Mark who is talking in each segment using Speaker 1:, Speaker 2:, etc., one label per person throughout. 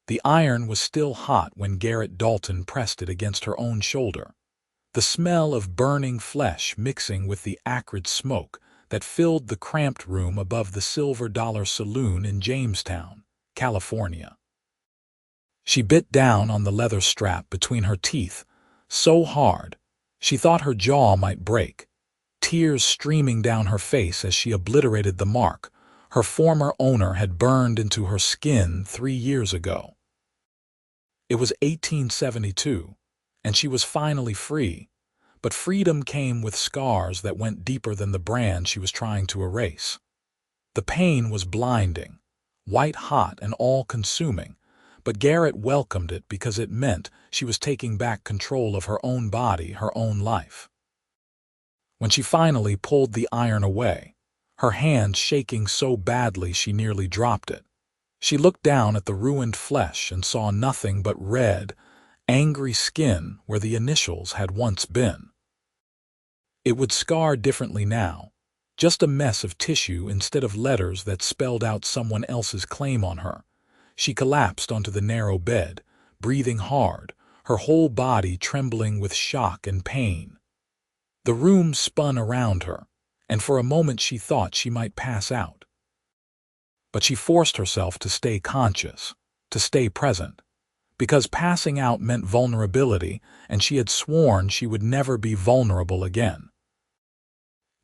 Speaker 1: The iron was still hot when Garrett Dalton pressed it against her own shoulder. The smell of burning flesh mixing with the acrid smoke that filled the cramped room above the Silver Dollar Saloon in Jamestown, California. She bit down on the leather strap between her teeth, so hard she thought her jaw might break, tears streaming down her face as she obliterated the mark her former owner had burned into her skin 3 years ago. It was 1872, and she was finally free, but freedom came with scars that went deeper than the brand she was trying to erase. The pain was blinding, white-hot and all-consuming, but Garrett welcomed it because it meant she was taking back control of her own body, her own life. When she finally pulled the iron away, her hand shaking so badly she nearly dropped it, she looked down at the ruined flesh and saw nothing but red, angry skin where the initials had once been. It would scar differently now, just a mess of tissue instead of letters that spelled out someone else's claim on her. She collapsed onto the narrow bed, breathing hard, her whole body trembling with shock and pain. The room spun around her, and for a moment she thought she might pass out. But she forced herself to stay conscious, to stay present, because passing out meant vulnerability, and she had sworn she would never be vulnerable again.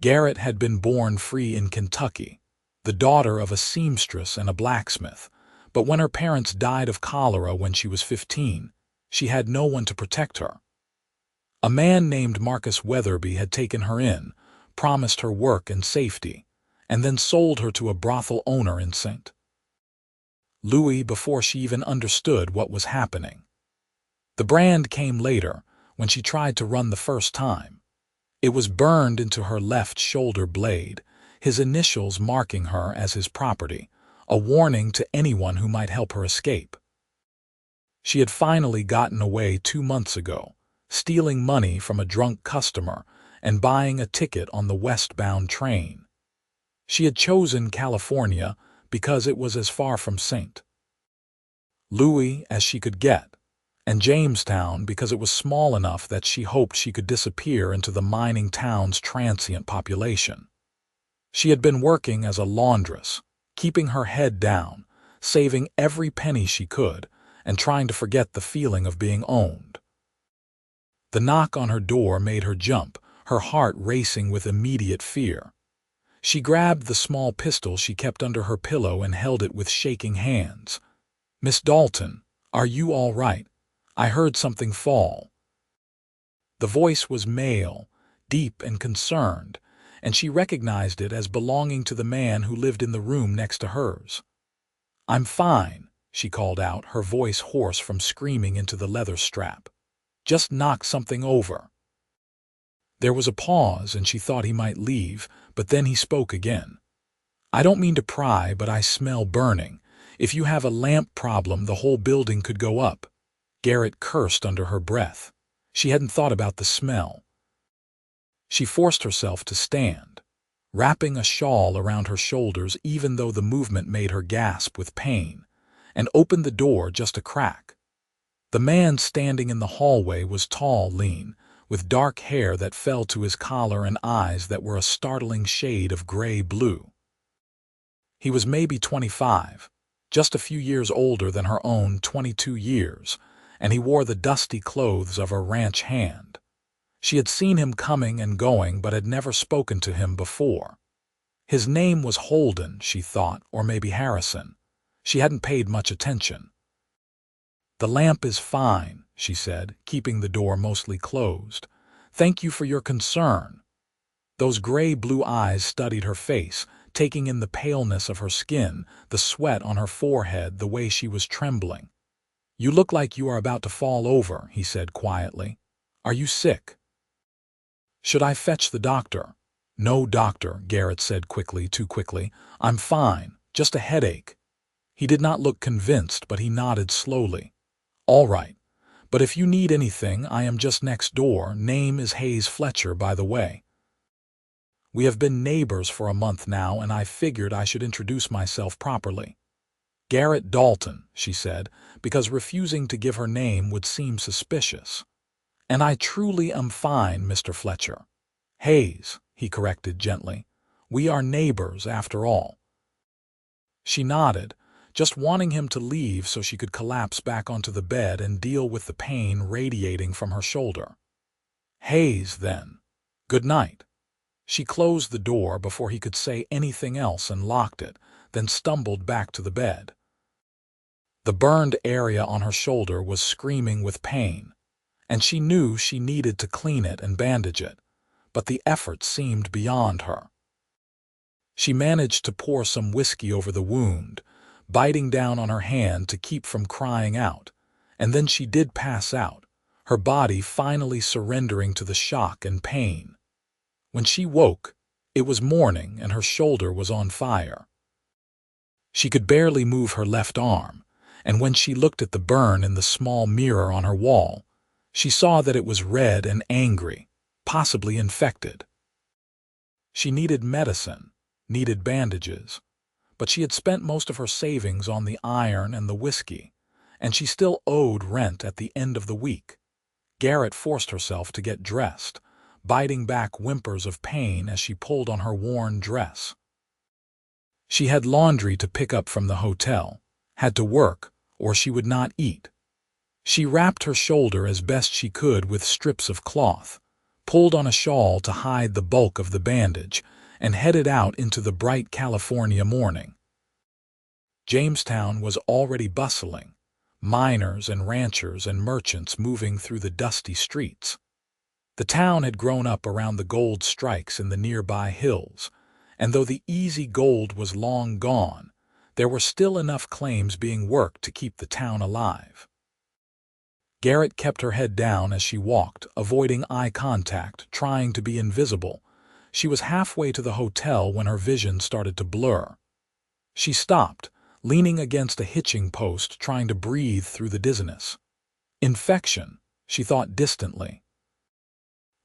Speaker 1: Garrett had been born free in Kentucky, the daughter of a seamstress and a blacksmith, but when her parents died of cholera when she was 15, she had no one to protect her. A man named Marcus Weatherby had taken her in, promised her work and safety, and then sold her to a brothel owner in St. Louis before she even understood what was happening. The brand came later, when she tried to run the first time. It was burned into her left shoulder blade, his initials marking her as his property, a warning to anyone who might help her escape. She had finally gotten away 2 months ago, stealing money from a drunk customer and buying a ticket on the westbound train. She had chosen California because it was as far from St. Louis as she could get, and Jamestown because it was small enough that she hoped she could disappear into the mining town's transient population. She had been working as a laundress, keeping her head down, saving every penny she could, and trying to forget the feeling of being owned. The knock on her door made her jump, her heart racing with immediate fear. She grabbed the small pistol she kept under her pillow and held it with shaking hands. "Miss Dalton, are you all right? I heard something fall." The voice was male, deep and concerned, and she recognized it as belonging to the man who lived in the room next to hers. "I'm fine," she called out, her voice hoarse from screaming into the leather strap. "Just knocked something over." There was a pause, and she thought he might leave, but then he spoke again. "I don't mean to pry, but I smell burning. If you have a lamp problem, the whole building could go up." Garrett cursed under her breath. She hadn't thought about the smell. She forced herself to stand, wrapping a shawl around her shoulders even though the movement made her gasp with pain, and opened the door just a crack. The man standing in the hallway was tall, lean, with dark hair that fell to his collar and eyes that were a startling shade of gray-blue. He was maybe 25, just a few years older than her own 22 years, and he wore the dusty clothes of a ranch hand. She had seen him coming and going but had never spoken to him before. His name was Holden, she thought, or maybe Harrison. She hadn't paid much attention. "The lamp is fine," she said, keeping the door mostly closed. "Thank you for your concern." Those gray-blue eyes studied her face, taking in the paleness of her skin, the sweat on her forehead, the way she was trembling. "You look like you are about to fall over," he said quietly. "Are you sick?" "Should I fetch the doctor?" "No doctor," Garrett said quickly, too quickly. "I'm fine, just a headache." He did not look convinced, but he nodded slowly. "All right, but if you need anything, I am just next door. Name is Hayes Fletcher, by the way. We have been neighbors for a month now, and I figured I should introduce myself properly." Garrett Dalton, she said, because refusing to give her name would seem suspicious. And I truly am fine, Mr. Fletcher. Hayes, he corrected gently. We are neighbors, after all. She nodded, just wanting him to leave so she could collapse back onto the bed and deal with the pain radiating from her shoulder. Hayes, then. Good night. She closed the door before he could say anything else and locked it, then stumbled back to the bed. The burned area on her shoulder was screaming with pain, and she knew she needed to clean it and bandage it, but the effort seemed beyond her. She managed to pour some whiskey over the wound, biting down on her hand to keep from crying out, and then she did pass out, her body finally surrendering to the shock and pain. When she woke, it was morning and her shoulder was on fire. She could barely move her left arm, and when she looked at the burn in the small mirror on her wall, she saw that it was red and angry, possibly infected. She needed medicine, needed bandages, but she had spent most of her savings on the iron and the whiskey, and she still owed rent at the end of the week. Garrett forced herself to get dressed, biting back whimpers of pain as she pulled on her worn dress. She had laundry to pick up from the hotel, had to work, or she would not eat. She wrapped her shoulder as best she could with strips of cloth, pulled on a shawl to hide the bulk of the bandage, and headed out into the bright California morning. Jamestown was already bustling, miners and ranchers and merchants moving through the dusty streets. The town had grown up around the gold strikes in the nearby hills, and though the easy gold was long gone, there were still enough claims being worked to keep the town alive. Garrett kept her head down as she walked, avoiding eye contact, trying to be invisible. She was halfway to the hotel when her vision started to blur. She stopped, leaning against a hitching post, trying to breathe through the dizziness. Infection, she thought distantly.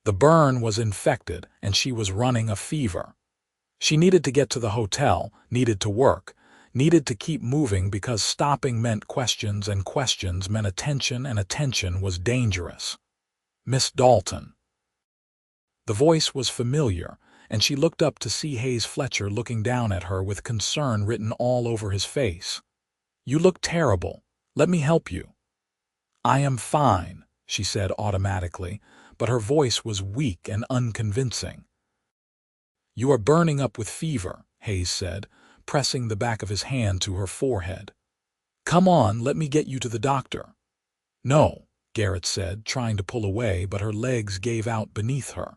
Speaker 1: The burn was infected, and she was running a fever. She needed to get to the hotel, needed to work, needed to keep moving because stopping meant questions and questions meant attention and attention was dangerous. Miss Dalton. The voice was familiar, and she looked up to see Hayes Fletcher looking down at her with concern written all over his face. You look terrible. Let me help you. I am fine, she said automatically, but her voice was weak and unconvincing. You are burning up with fever, Hayes said, pressing the back of his hand to her forehead. Come on, let me get you to the doctor. No, Garrett said, trying to pull away, but her legs gave out beneath her.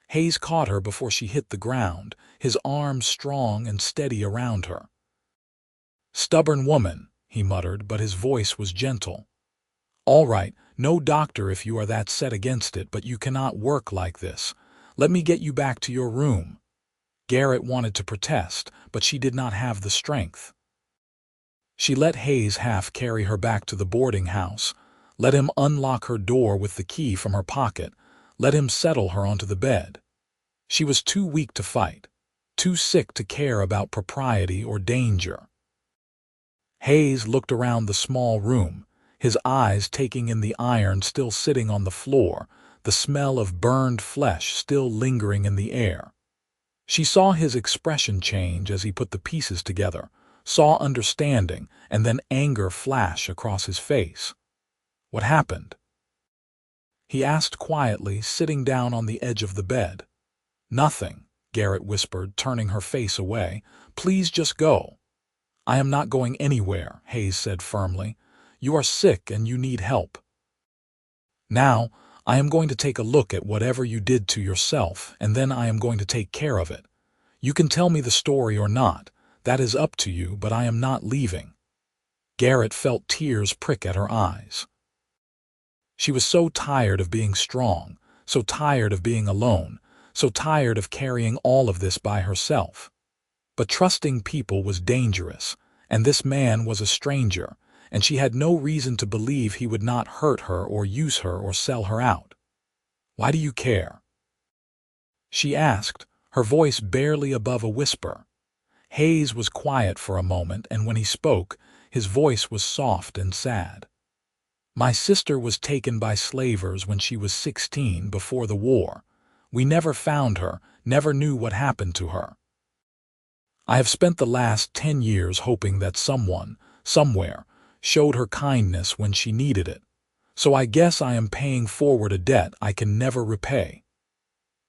Speaker 1: Hayes caught her before she hit the ground, his arms strong and steady around her. Stubborn woman, he muttered, but his voice was gentle. All right, no doctor if you are that set against it, but you cannot work like this. Let me get you back to your room. Garrett wanted to protest, but she did not have the strength. She let Hayes half carry her back to the boarding house, let him unlock her door with the key from her pocket, let him settle her onto the bed. She was too weak to fight, too sick to care about propriety or danger. Hayes looked around the small room, his eyes taking in the iron still sitting on the floor, the smell of burned flesh still lingering in the air. She saw his expression change as he put the pieces together, saw understanding and then anger flash across his face. What happened? He asked quietly, sitting down on the edge of the bed. Nothing, Garrett whispered, turning her face away. Please just go. I am not going anywhere, Hayes said firmly. You are sick and you need help. Now, I am going to take a look at whatever you did to yourself, and then I am going to take care of it. You can tell me the story or not. That is up to you, but I am not leaving. Garrett felt tears prick at her eyes. She was so tired of being strong, so tired of being alone, so tired of carrying all of this by herself. But trusting people was dangerous, and this man was a stranger, and she had no reason to believe he would not hurt her or use her or sell her out. Why do you care? She asked, her voice barely above a whisper. Hayes was quiet for a moment, and when he spoke, His voice was soft and sad. "My sister was taken by slavers when she was 16 before the war. We never found her, never knew what happened to her. I have spent the last 10 years hoping that someone, somewhere, showed her kindness when she needed it. So I guess I am paying forward a debt I can never repay."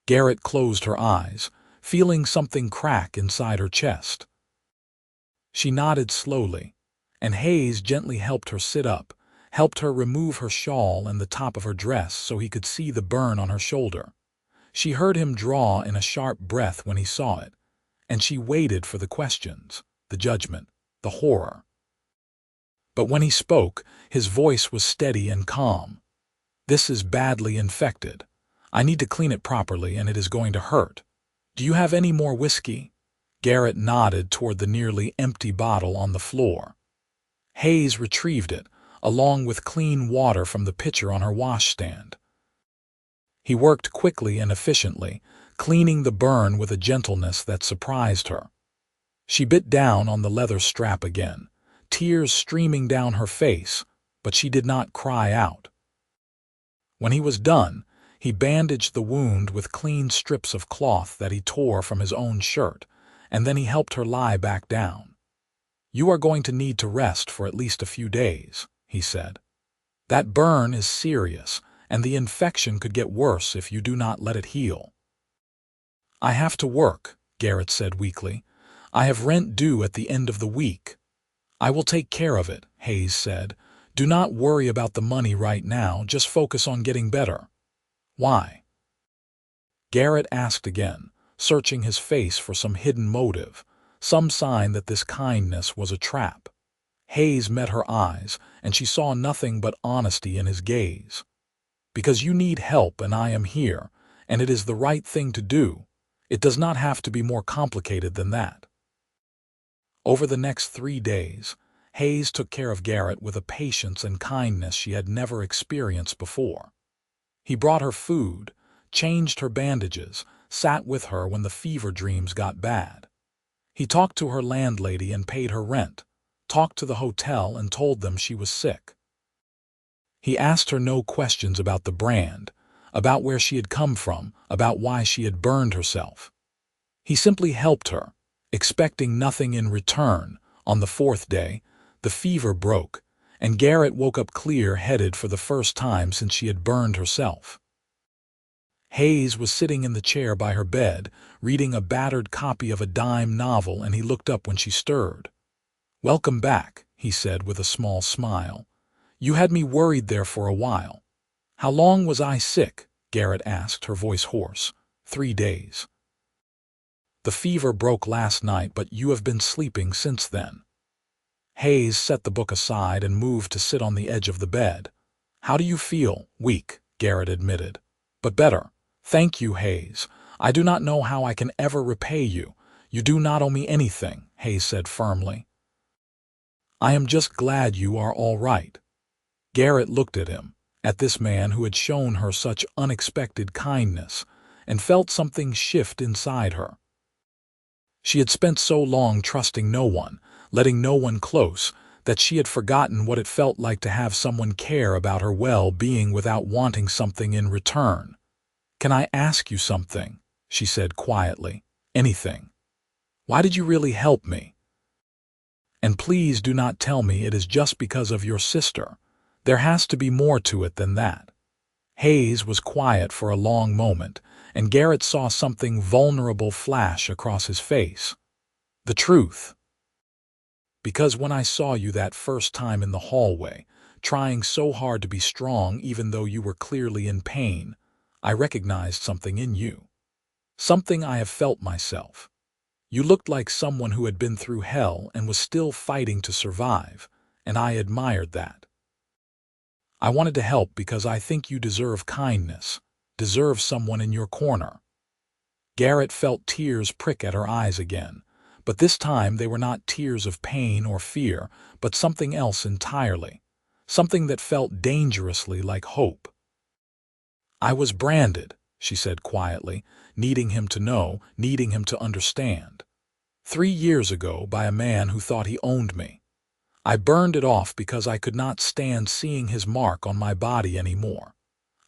Speaker 1: Garrett closed her eyes, feeling something crack inside her chest. She nodded slowly, and Hayes gently helped her sit up, helped her remove her shawl and the top of her dress so he could see the burn on her shoulder. She heard him draw in a sharp breath when he saw it, and she waited for the questions, the judgment, the horror. But when he spoke, his voice was steady and calm. "This is badly infected. I need to clean it properly, and it is going to hurt. Do you have any more whiskey?" Garrett nodded toward the nearly empty bottle on the floor. Hayes retrieved it, along with clean water from the pitcher on her washstand. He worked quickly and efficiently, cleaning the burn with a gentleness that surprised her. She bit down on the leather strap again, tears streaming down her face, but she did not cry out. When he was done, he bandaged the wound with clean strips of cloth that he tore from his own shirt, and then he helped her lie back down. "You are going to need to rest for at least a few days," he said. "That burn is serious, and the infection could get worse if you do not let it heal." "I have to work," Garrett said weakly. "I have rent due at the end of the week." "I will take care of it," Hayes said. "Do not worry about the money right now, just focus on getting better." "Why?" Garrett asked again, searching his face for some hidden motive, some sign that this kindness was a trap. Hayes met her eyes, and she saw nothing but honesty in his gaze. "Because you need help and I am here, and it is the right thing to do. It does not have to be more complicated than that." Over the next 3 days, Hayes took care of Garrett with a patience and kindness she had never experienced before. He brought her food, changed her bandages, sat with her when the fever dreams got bad. He talked to her landlady and paid her rent, talked to the hotel and told them she was sick. He asked her no questions about the brand, about where she had come from, about why she had burned herself. He simply helped her, expecting nothing in return. On the 4th day, the fever broke, and Garrett woke up clear-headed for the first time since she had burned herself. Hayes was sitting in the chair by her bed, reading a battered copy of a dime novel, and he looked up when she stirred. "Welcome back," he said with a small smile. "You had me worried there for a while." "How long was I sick?" Garrett asked, her voice hoarse. 3 days. "The fever broke last night, but you have been sleeping since then." Hayes set the book aside and moved to sit on the edge of the bed. "How do you feel?" "Weak," Garrett admitted. "But better. Thank you, Hayes. I do not know how I can ever repay you. You do not owe me anything," Hayes said firmly. "I am just glad you are all right." Garrett looked at him, at this man who had shown her such unexpected kindness, and felt something shift inside her. She had spent so long trusting no one, letting no one close, that she had forgotten what it felt like to have someone care about her well-being without wanting something in return. "Can I ask you something?" she said quietly. "Anything. Why did you really help me? And please do not tell me it is just because of your sister. There has to be more to it than that." Hayes was quiet for a long moment, and Garrett saw something vulnerable flash across his face. "The truth. Because when I saw you that first time in the hallway, trying so hard to be strong even though you were clearly in pain, I recognized something in you. Something I have felt myself. You looked like someone who had been through hell and was still fighting to survive, and I admired that. I wanted to help because I think you deserve kindness, deserve someone in your corner." Garrett felt tears prick at her eyes again, but this time they were not tears of pain or fear, but something else entirely, something that felt dangerously like hope. "I was branded," she said quietly, needing him to know, needing him to understand. 3 years ago by a man who thought he owned me. I burned it off because I could not stand seeing his mark on my body anymore.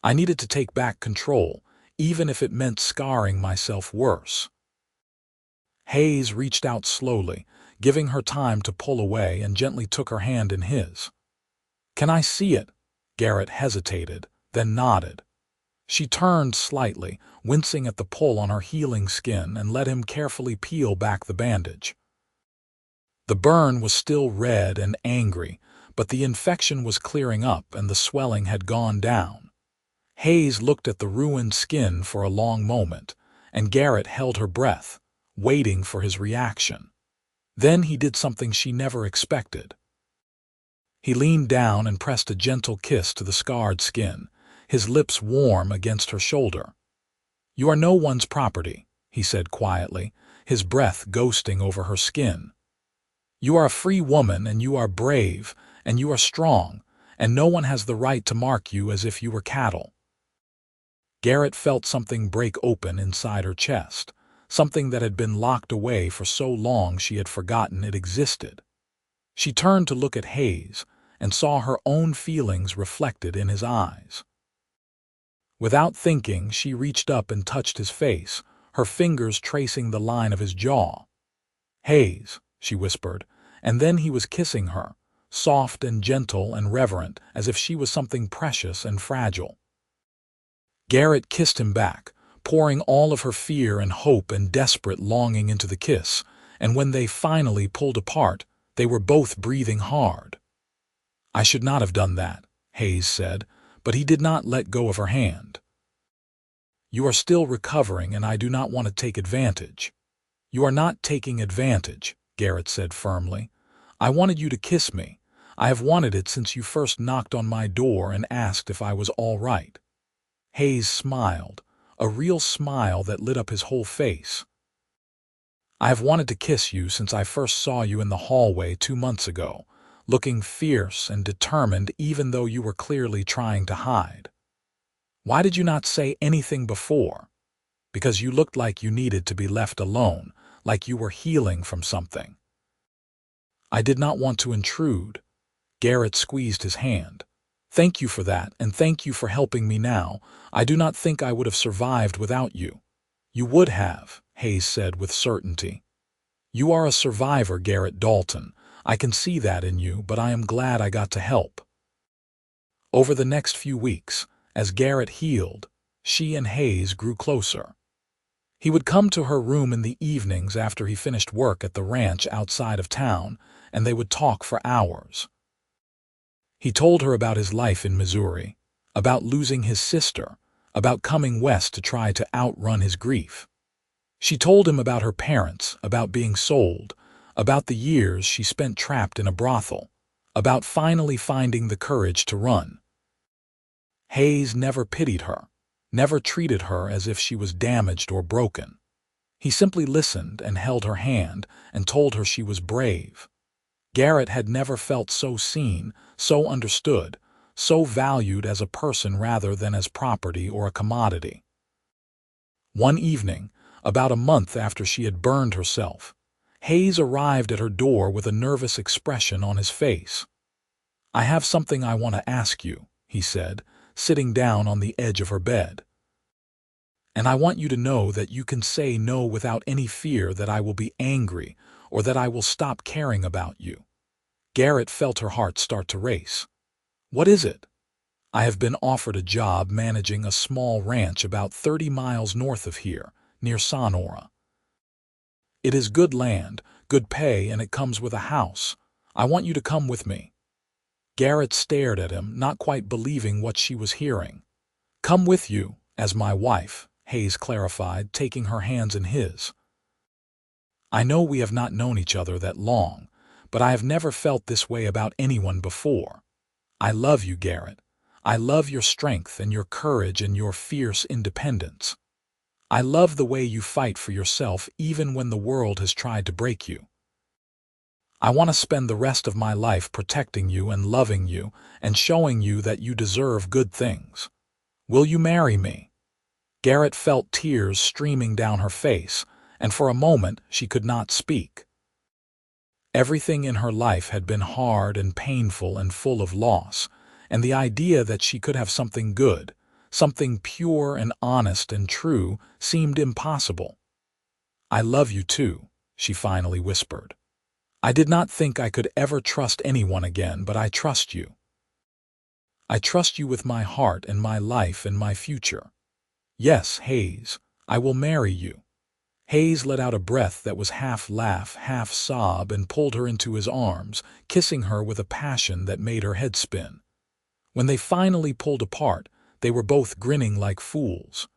Speaker 1: I needed to take back control, even if it meant scarring myself worse. Hayes reached out slowly, giving her time to pull away, and gently took her hand in his. "Can I see it?" Garrett hesitated, then nodded. She turned slightly, wincing at the pull on her healing skin, and let him carefully peel back the bandage. The burn was still red and angry, but the infection was clearing up and the swelling had gone down. Hayes looked at the ruined skin for a long moment, and Garrett held her breath, waiting for his reaction. Then he did something she never expected. He leaned down and pressed a gentle kiss to the scarred skin, his lips warm against her shoulder. "You are no one's property," he said quietly, his breath ghosting over her skin. "You are a free woman, and you are brave, and you are strong, and no one has the right to mark you as if you were cattle." Garrett felt something break open inside her chest, something that had been locked away for so long she had forgotten it existed. She turned to look at Hayes and saw her own feelings reflected in his eyes. Without thinking, she reached up and touched his face, her fingers tracing the line of his jaw. "Hayes," she whispered, and then he was kissing her, soft and gentle and reverent, as if she was something precious and fragile. Garrett kissed him back, pouring all of her fear and hope and desperate longing into the kiss, and when they finally pulled apart, they were both breathing hard. "I should not have done that," Hayes said, but he did not let go of her hand. "You are still recovering, and I do not want to take advantage." "You are not taking advantage," Garrett said firmly. "I wanted you to kiss me. I have wanted it since you first knocked on my door and asked if I was all right." Hayes smiled, a real smile that lit up his whole face. "I have wanted to kiss you since I first saw you in the hallway 2 months ago, looking fierce and determined even though you were clearly trying to hide. Why did you not say anything before? Because you looked like you needed to be left alone, like you were healing from something." "I did not want to intrude." Garrett squeezed his hand. "Thank you for that, and thank you for helping me now. I do not think I would have survived without you." "You would have," Hayes said with certainty. "You are a survivor, Garrett Dalton. I can see that in you, but I am glad I got to help." Over the next few weeks, as Garrett healed, she and Hayes grew closer. He would come to her room in the evenings after he finished work at the ranch outside of town, and they would talk for hours. He told her about his life in Missouri, about losing his sister, about coming west to try to outrun his grief. She told him about her parents, about being sold, about the years she spent trapped in a brothel, about finally finding the courage to run. Hayes never pitied her, never treated her as if she was damaged or broken. He simply listened and held her hand and told her she was brave. Garrett had never felt so seen, so understood, so valued as a person rather than as property or a commodity. One evening, about a month after she had burned herself, Hayes arrived at her door with a nervous expression on his face. "I have something I want to ask you," he said, sitting down on the edge of her bed. "And I want you to know that you can say no without any fear that I will be angry or that I will stop caring about you." Garrett felt her heart start to race. "What is it?" "I have been offered a job managing a small ranch about 30 miles north of here, near Sonora. It is good land, good pay, and it comes with a house. I want you to come with me." Garrett stared at him, not quite believing what she was hearing. "Come with you, as my wife," Hayes clarified, taking her hands in his. "I know we have not known each other that long, but I have never felt this way about anyone before. I love you, Garrett. I love your strength and your courage and your fierce independence. I love the way you fight for yourself even when the world has tried to break you. I want to spend the rest of my life protecting you and loving you and showing you that you deserve good things. Will you marry me?" Garrett felt tears streaming down her face, and for a moment she could not speak. Everything in her life had been hard and painful and full of loss, and the idea that she could have something good, something pure and honest and true, seemed impossible. "I love you too," she finally whispered. "I did not think I could ever trust anyone again, but I trust you. I trust you with my heart and my life and my future. Yes, Hayes, I will marry you." Hayes let out a breath that was half laugh, half sob, and pulled her into his arms, kissing her with a passion that made her head spin. When they finally pulled apart, they were both grinning like fools.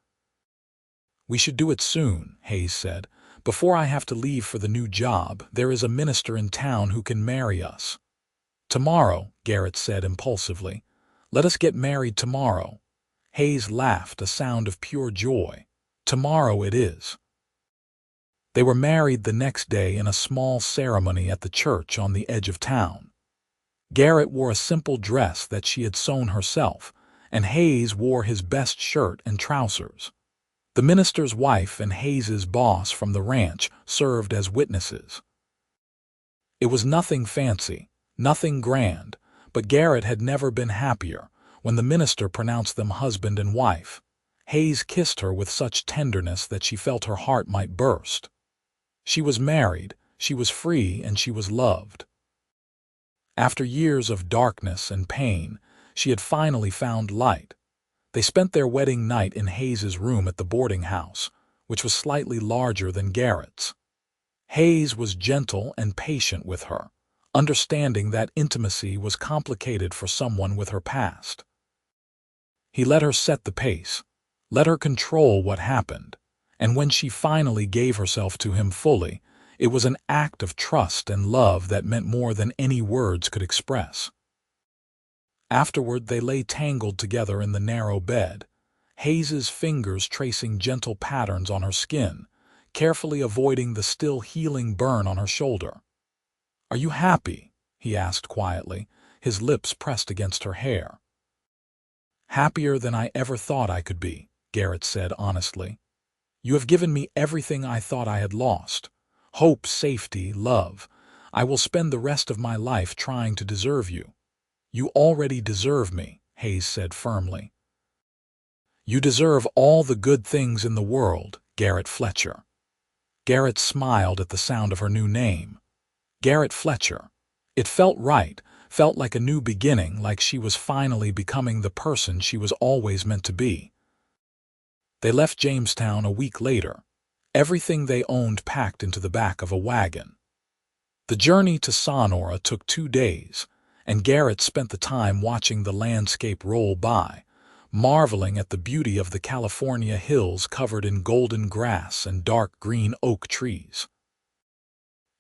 Speaker 1: "We should do it soon," Hayes said. "Before I have to leave for the new job, there is a minister in town who can marry us." "Tomorrow," Garrett said impulsively. "Let us get married tomorrow." Hayes laughed, a sound of pure joy. "Tomorrow it is." They were married the next day in a small ceremony at the church on the edge of town. Garrett wore a simple dress that she had sewn herself, and Hayes wore his best shirt and trousers. The minister's wife and Hayes's boss from the ranch served as witnesses. It was nothing fancy, nothing grand, but Garrett had never been happier when the minister pronounced them husband and wife. Hayes kissed her with such tenderness that she felt her heart might burst. She was married, she was free, and she was loved. After years of darkness and pain, she had finally found light. They spent their wedding night in Hayes's room at the boarding house, which was slightly larger than Garrett's. Hayes was gentle and patient with her, understanding that intimacy was complicated for someone with her past. He let her set the pace, let her control what happened, and when she finally gave herself to him fully, it was an act of trust and love that meant more than any words could express. Afterward, they lay tangled together in the narrow bed, Hayes's fingers tracing gentle patterns on her skin, carefully avoiding the still healing burn on her shoulder. "Are you happy?" he asked quietly, his lips pressed against her hair. "Happier than I ever thought I could be," Garrett said honestly. "You have given me everything I thought I had lost. Hope, safety, love. I will spend the rest of my life trying to deserve you." "You already deserve me," Hayes said firmly. "You deserve all the good things in the world, Garrett Fletcher." Garrett smiled at the sound of her new name. Garrett Fletcher. It felt right, felt like a new beginning, like she was finally becoming the person she was always meant to be. They left Jamestown a week later, everything they owned packed into the back of a wagon. The journey to Sonora took 2 days, and Garrett spent the time watching the landscape roll by, marveling at the beauty of the California hills covered in golden grass and dark green oak trees.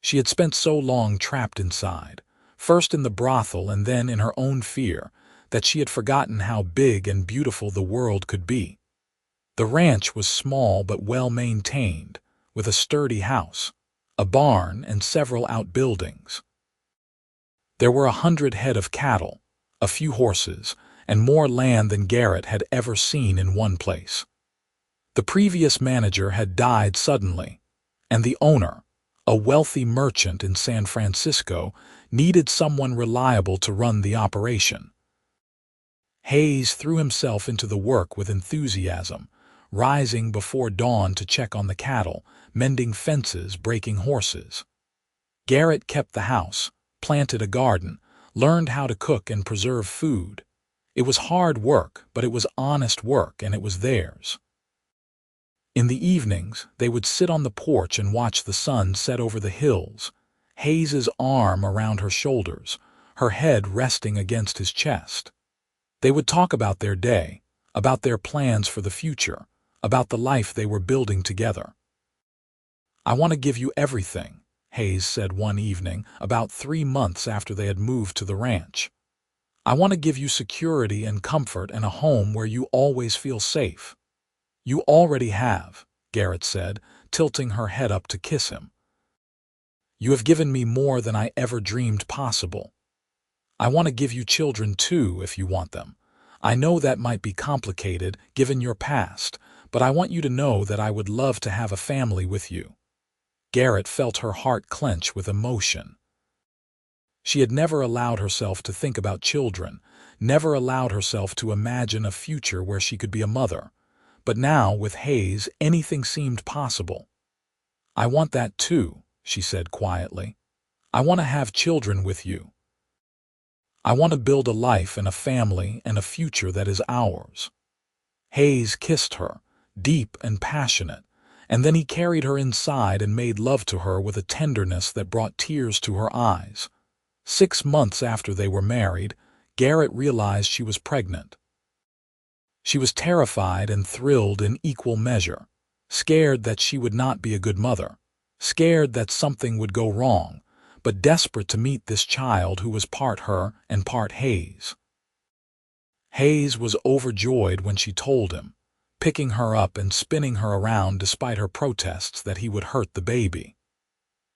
Speaker 1: She had spent so long trapped inside, first in the brothel and then in her own fear, that she had forgotten how big and beautiful the world could be. The ranch was small but well-maintained, with a sturdy house, a barn, and several outbuildings. There were 100 head of cattle, a few horses, and more land than Garrett had ever seen in one place. The previous manager had died suddenly, and the owner, a wealthy merchant in San Francisco, needed someone reliable to run the operation. Hayes threw himself into the work with enthusiasm, rising before dawn to check on the cattle, mending fences, breaking horses. Garrett kept the house, planted a garden, learned how to cook and preserve food. It was hard work, but it was honest work, and it was theirs. In the evenings, they would sit on the porch and watch the sun set over the hills, Hayes's arm around her shoulders, her head resting against his chest. They would talk about their day, about their plans for the future, about the life they were building together. "I want to give you everything," Hayes said one evening, about 3 months after they had moved to the ranch. "I want to give you security and comfort and a home where you always feel safe." "You already have," Garrett said, tilting her head up to kiss him. "You have given me more than I ever dreamed possible. I want to give you children too, if you want them. I know that might be complicated, given your past, but I want you to know that I would love to have a family with you." Garrett felt her heart clench with emotion. She had never allowed herself to think about children, never allowed herself to imagine a future where she could be a mother. But now, with Hayes, anything seemed possible. "I want that too," she said quietly. "I want to have children with you. I want to build a life and a family and a future that is ours." Hayes kissed her, deep and passionate, and then he carried her inside and made love to her with a tenderness that brought tears to her eyes. 6 months after they were married, Garrett realized she was pregnant. She was terrified and thrilled in equal measure, scared that she would not be a good mother, scared that something would go wrong, but desperate to meet this child who was part her and part Hayes. Hayes was overjoyed when she told him, picking her up and spinning her around despite her protests that he would hurt the baby.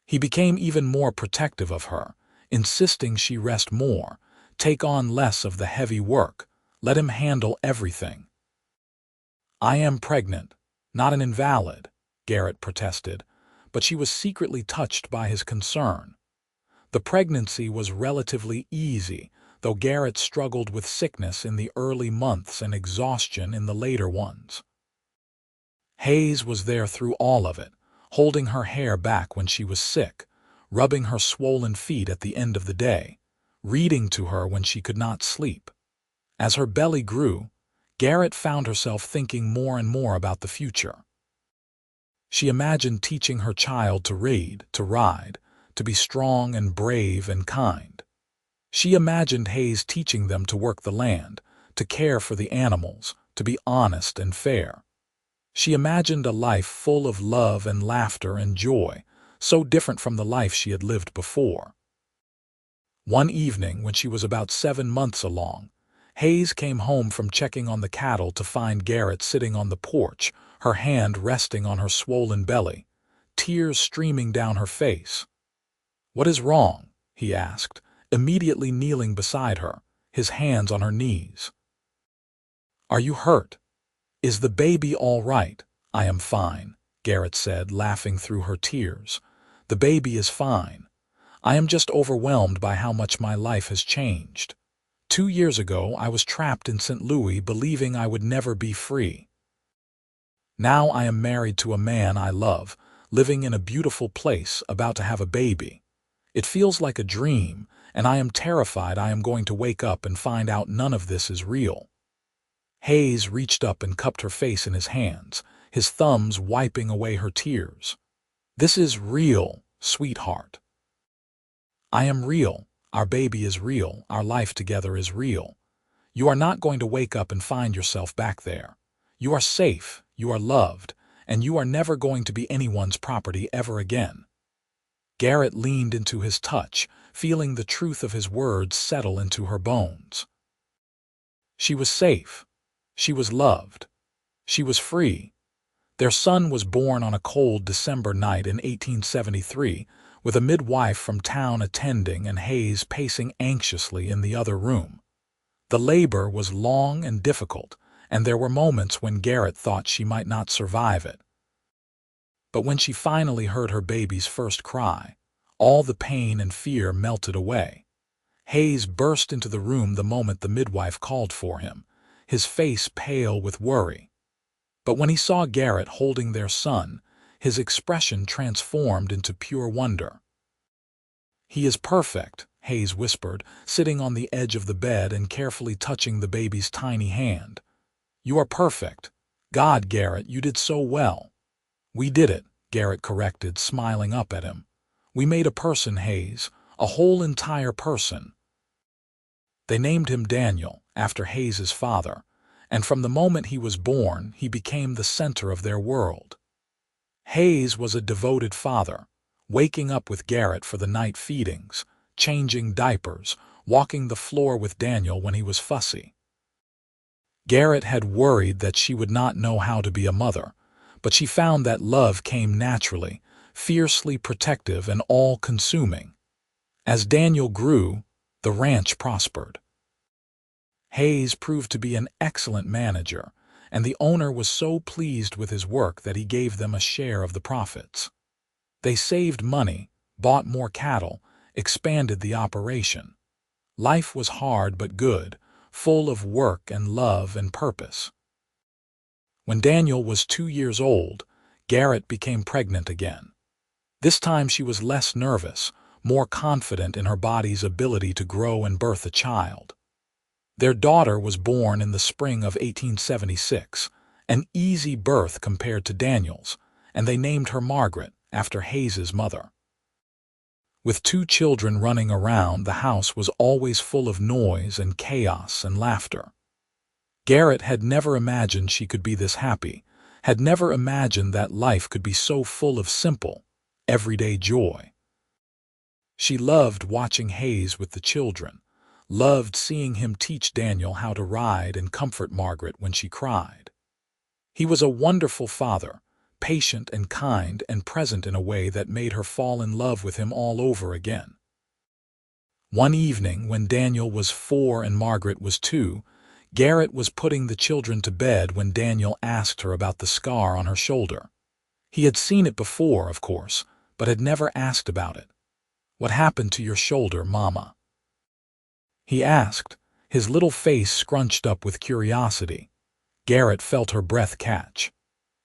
Speaker 1: He became even more protective of her, insisting she rest more, take on less of the heavy work, let him handle everything. "I am pregnant, not an invalid," Garrett protested, but she was secretly touched by his concern. The pregnancy was relatively easy, though Garrett struggled with sickness in the early months and exhaustion in the later ones. Hayes was there through all of it, holding her hair back when she was sick, rubbing her swollen feet at the end of the day, reading to her when she could not sleep. As her belly grew, Garrett found herself thinking more and more about the future. She imagined teaching her child to read, to ride, to be strong and brave and kind. She imagined Hayes teaching them to work the land, to care for the animals, to be honest and fair. She imagined a life full of love and laughter and joy, so different from the life she had lived before. One evening, when she was about 7 months along, Hayes came home from checking on the cattle to find Garrett sitting on the porch, her hand resting on her swollen belly, tears streaming down her face. "What is wrong?" he asked, immediately kneeling beside her, his hands on her knees. "Are you hurt? Is the baby all right?" "I am fine," Garrett said, laughing through her tears. "The baby is fine. I am just overwhelmed by how much my life has changed. 2 years ago, I was trapped in St. Louis believing I would never be free. Now I am married to a man I love, living in a beautiful place, about to have a baby. It feels like a dream, and I am terrified I am going to wake up and find out none of this is real." Hayes reached up and cupped her face in his hands, his thumbs wiping away her tears. "This is real, sweetheart. I am real. Our baby is real. Our life together is real. You are not going to wake up and find yourself back there. You are safe, you are loved, and you are never going to be anyone's property ever again." Garrett leaned into his touch, feeling the truth of his words settle into her bones. She was safe. She was loved. She was free. Their son was born on a cold December night in 1873, with a midwife from town attending and Hayes pacing anxiously in the other room. The labor was long and difficult, and there were moments when Garrett thought she might not survive it. But when she finally heard her baby's first cry, all the pain and fear melted away. Hayes burst into the room the moment the midwife called for him, his face pale with worry. But when he saw Garrett holding their son, his expression transformed into pure wonder. "He is perfect," Hayes whispered, sitting on the edge of the bed and carefully touching the baby's tiny hand. "You are perfect. God, Garrett, you did so well." "We did it," Garrett corrected, smiling up at him. "We made a person, Hayes, a whole entire person." They named him Daniel, after Hayes's father, and from the moment he was born, he became the center of their world. Hayes was a devoted father, waking up with Garrett for the night feedings, changing diapers, walking the floor with Daniel when he was fussy. Garrett had worried that she would not know how to be a mother, but she found that love came naturally, fiercely protective and all-consuming. As Daniel grew, the ranch prospered. Hayes proved to be an excellent manager, and the owner was so pleased with his work that he gave them a share of the profits. They saved money, bought more cattle, expanded the operation. Life was hard but good, full of work and love and purpose. When Daniel was 2 years old, Garrett became pregnant again. This time she was less nervous, more confident in her body's ability to grow and birth a child. Their daughter was born in the spring of 1876, an easy birth compared to Daniel's, and they named her Margaret, after Hayes's mother. With 2 children running around, the house was always full of noise and chaos and laughter. Garrett had never imagined she could be this happy, had never imagined that life could be so full of simple, everyday joy. She loved watching Hayes with the children, loved seeing him teach Daniel how to ride and comfort Margaret when she cried. He was a wonderful father, patient and kind and present in a way that made her fall in love with him all over again. One evening, when Daniel was 4 and Margaret was 2, Garrett was putting the children to bed when Daniel asked her about the scar on her shoulder. He had seen it before, of course, but had never asked about it. "What happened to your shoulder, Mama?" he asked, his little face scrunched up with curiosity. Garrett felt her breath catch.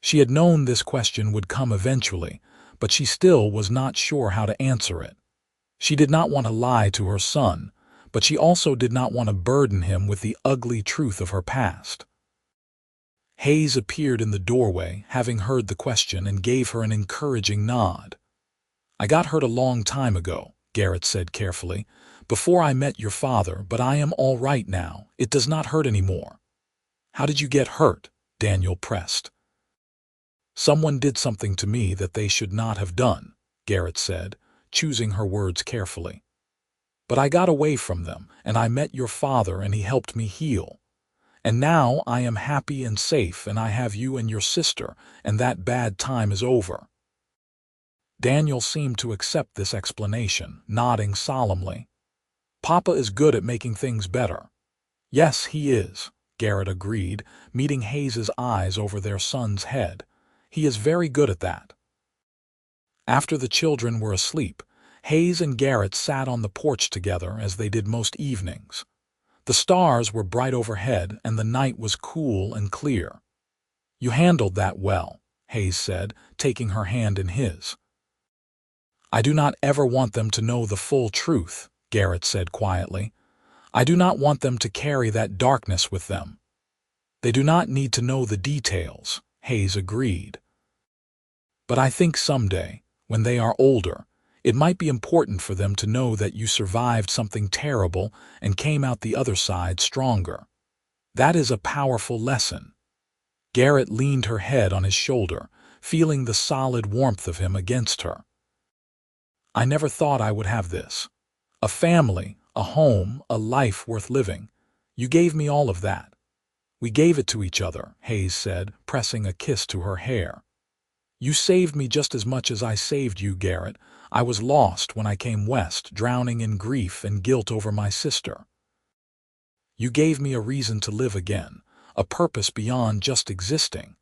Speaker 1: She had known this question would come eventually, but she still was not sure how to answer it. She did not want to lie to her son, but she also did not want to burden him with the ugly truth of her past. Hayes appeared in the doorway, having heard the question, and gave her an encouraging nod. "I got hurt a long time ago," Garrett said carefully, "before I met your father, but I am all right now. It does not hurt anymore." "How did you get hurt?" Daniel pressed. "Someone did something to me that they should not have done," Garrett said, choosing her words carefully. "But I got away from them, and I met your father, and he helped me heal. And now I am happy and safe, and I have you and your sister, and that bad time is over." Daniel seemed to accept this explanation, nodding solemnly. "Papa is good at making things better." "Yes, he is," Garrett agreed, meeting Hayes's eyes over their son's head. "He is very good at that." After the children were asleep, Hayes and Garrett sat on the porch together as they did most evenings. The stars were bright overhead, and the night was cool and clear. "You handled that well," Hayes said, taking her hand in his. "I do not ever want them to know the full truth," Garrett said quietly. "I do not want them to carry that darkness with them." "They do not need to know the details," Hayes agreed. "But I think someday, when they are older, it might be important for them to know that you survived something terrible and came out the other side stronger. That is a powerful lesson." Garrett leaned her head on his shoulder, feeling the solid warmth of him against her. "I never thought I would have this. A family, a home, a life worth living. You gave me all of that." "We gave it to each other," Hayes said, pressing a kiss to her hair. "You saved me just as much as I saved you, Garrett. I was lost when I came west, drowning in grief and guilt over my sister. You gave me a reason to live again, a purpose beyond just existing.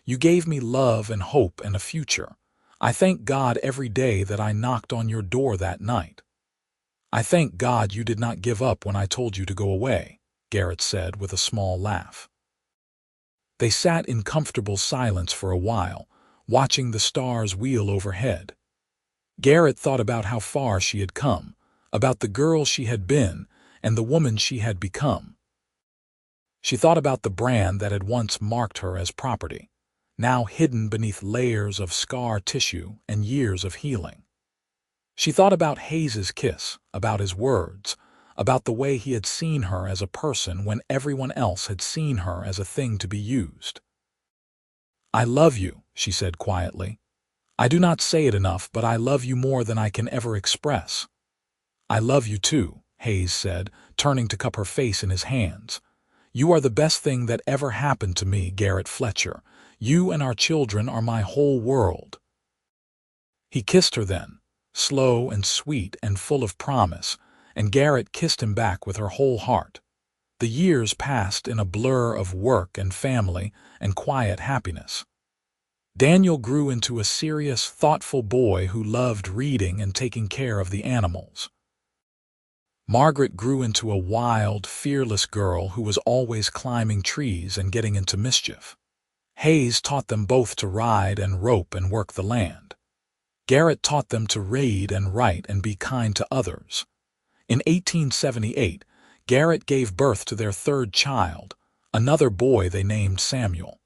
Speaker 1: You gave me love and hope and a future. I thank God every day that I knocked on your door that night." "I thank God you did not give up when I told you to go away," Garrett said with a small laugh. They sat in comfortable silence for a while, watching the stars wheel overhead. Garrett thought about how far she had come, about the girl she had been, and the woman she had become. She thought about the brand that had once marked her as property, now hidden beneath layers of scar tissue and years of healing. She thought about Hayes's kiss, about his words, about the way he had seen her as a person when everyone else had seen her as a thing to be used. "I love you," she said quietly. "I do not say it enough, but I love you more than I can ever express." "I love you too," Hayes said, turning to cup her face in his hands. "You are the best thing that ever happened to me, Garrett Fletcher. You and our children are my whole world." He kissed her then, slow and sweet and full of promise, and Garrett kissed him back with her whole heart. The years passed in a blur of work and family and quiet happiness. Daniel grew into a serious, thoughtful boy who loved reading and taking care of the animals. Margaret grew into a wild, fearless girl who was always climbing trees and getting into mischief. Hayes taught them both to ride and rope and work the land. Garrett taught them to read and write and be kind to others. In 1878, Garrett gave birth to their third child, another boy they named Samuel.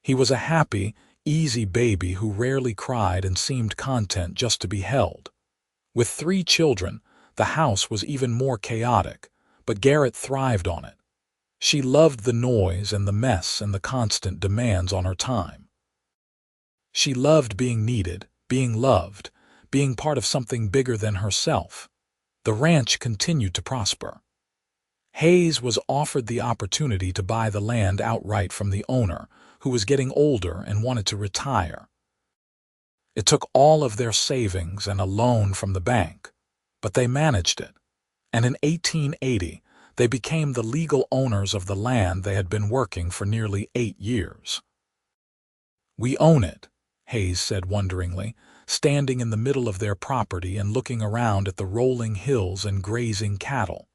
Speaker 1: He was a happy, easy baby who rarely cried and seemed content just to be held. With 3 children, the house was even more chaotic, but Garrett thrived on it. She loved the noise and the mess and the constant demands on her time. She loved being needed, being loved, being part of something bigger than herself. The ranch continued to prosper. Hayes was offered the opportunity to buy the land outright from the owner, who was getting older and wanted to retire. It took all of their savings and a loan from the bank, but they managed it, and in 1880 they became the legal owners of the land they had been working for nearly 8 years. "We own it," Hayes said wonderingly, standing in the middle of their property and looking around at the rolling hills and grazing cattle.